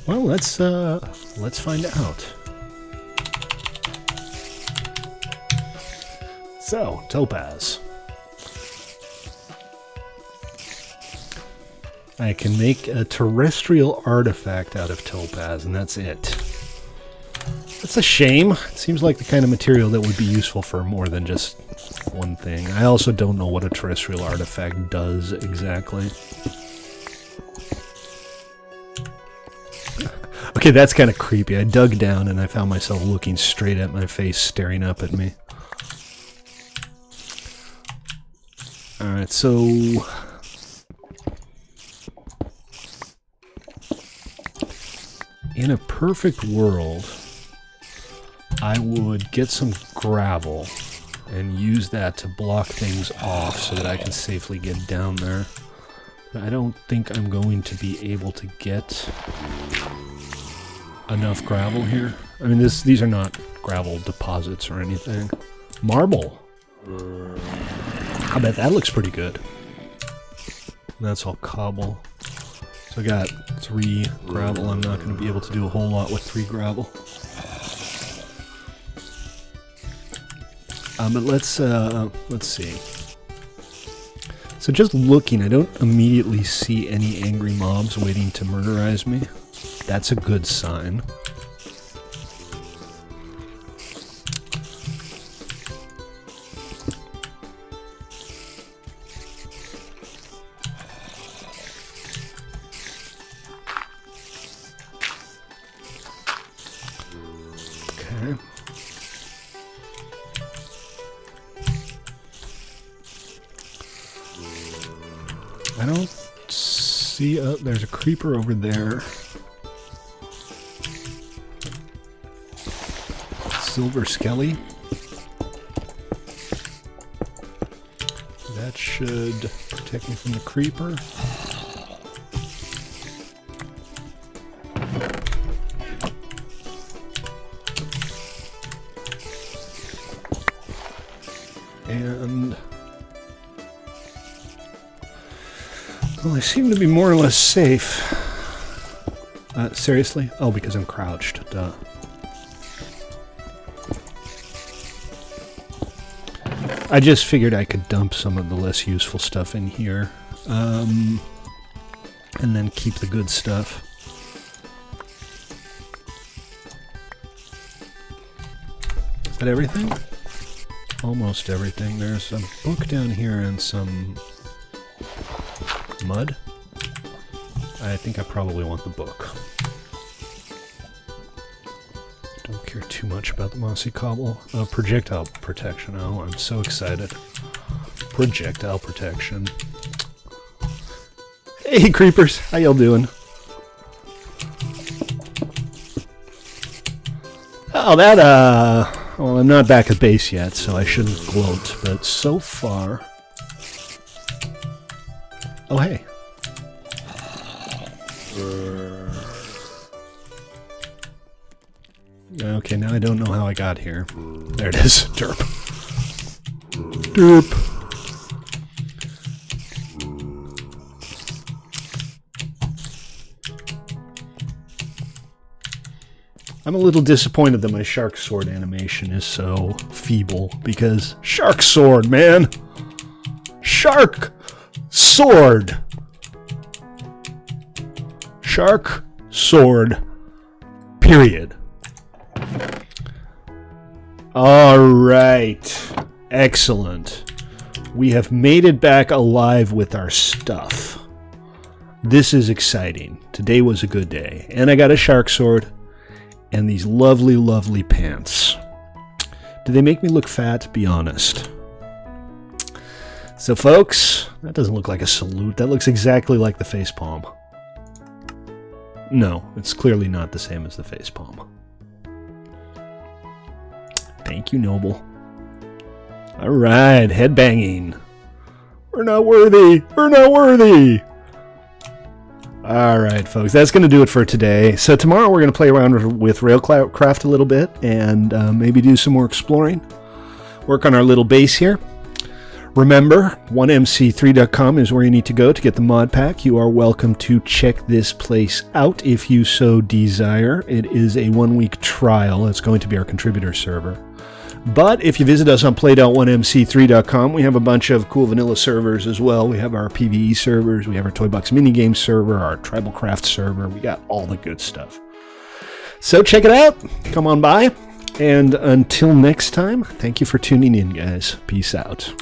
A: Well, let's find out. So, topaz. I can make a terrestrial artifact out of topaz, and that's it. That's a shame. It seems like the kind of material that would be useful for more than just one thing. I also don't know what a terrestrial artifact does exactly. Okay, that's kind of creepy. I dug down and I found myself looking straight at my face, staring up at me. Alright, so... in a perfect world, I would get some gravel and use that to block things off so that I can safely get down there. But I don't think I'm going to be able to get enough gravel here. I mean, these are not gravel deposits or anything. Marble! I bet that looks pretty good. That's all cobble. So I got 3 gravel. I'm not going to be able to do a whole lot with 3 gravel. But let's see. So just looking, I don't immediately see any angry mobs waiting to murderize me. That's a good sign. I don't see... there's a creeper over there. Silver Skelly. That should protect me from the creeper. And... well, I seem to be more or less safe. Seriously? Oh, because I'm crouched. Duh. I just figured I could dump some of the less useful stuff in here. And then keep the good stuff. Is that everything? Almost everything. There's a book down here and some mud. I think I probably want the book. Don't care too much about the mossy cobble. Projectile protection. Oh, I'm so excited. Projectile protection. Hey, creepers! How y'all doing? Oh, that, well, I'm not back at base yet, so I shouldn't gloat, but so far... oh, hey. Okay, now I don't know how I got here. There it is. Derp. Derp. I'm a little disappointed that my shark sword animation is so feeble, because shark sword, man! Shark sword! Shark sword. Period. Alright. Excellent. We have made it back alive with our stuff. This is exciting. Today was a good day. And I got a shark sword. And these lovely, lovely pants. Do they make me look fat? Be honest. So folks, that doesn't look like a salute. That looks exactly like the facepalm. No, it's clearly not the same as the facepalm. Thank you, Noble. Alright, headbanging. We're not worthy! We're not worthy! Alright, folks, that's going to do it for today. So tomorrow we're going to play around with Railcraft a little bit and maybe do some more exploring. Work on our little base here. Remember, 1mc3.com is where you need to go to get the mod pack. You are welcome to check this place out if you so desire. It is a 1-week trial. It's going to be our contributor server. But if you visit us on play.1mc3.com, we have a bunch of cool vanilla servers as well. We have our PvE servers, we have our Toybox minigame server, our Tribal Craft server. We got all the good stuff. So check it out. Come on by. And until next time, thank you for tuning in, guys. Peace out.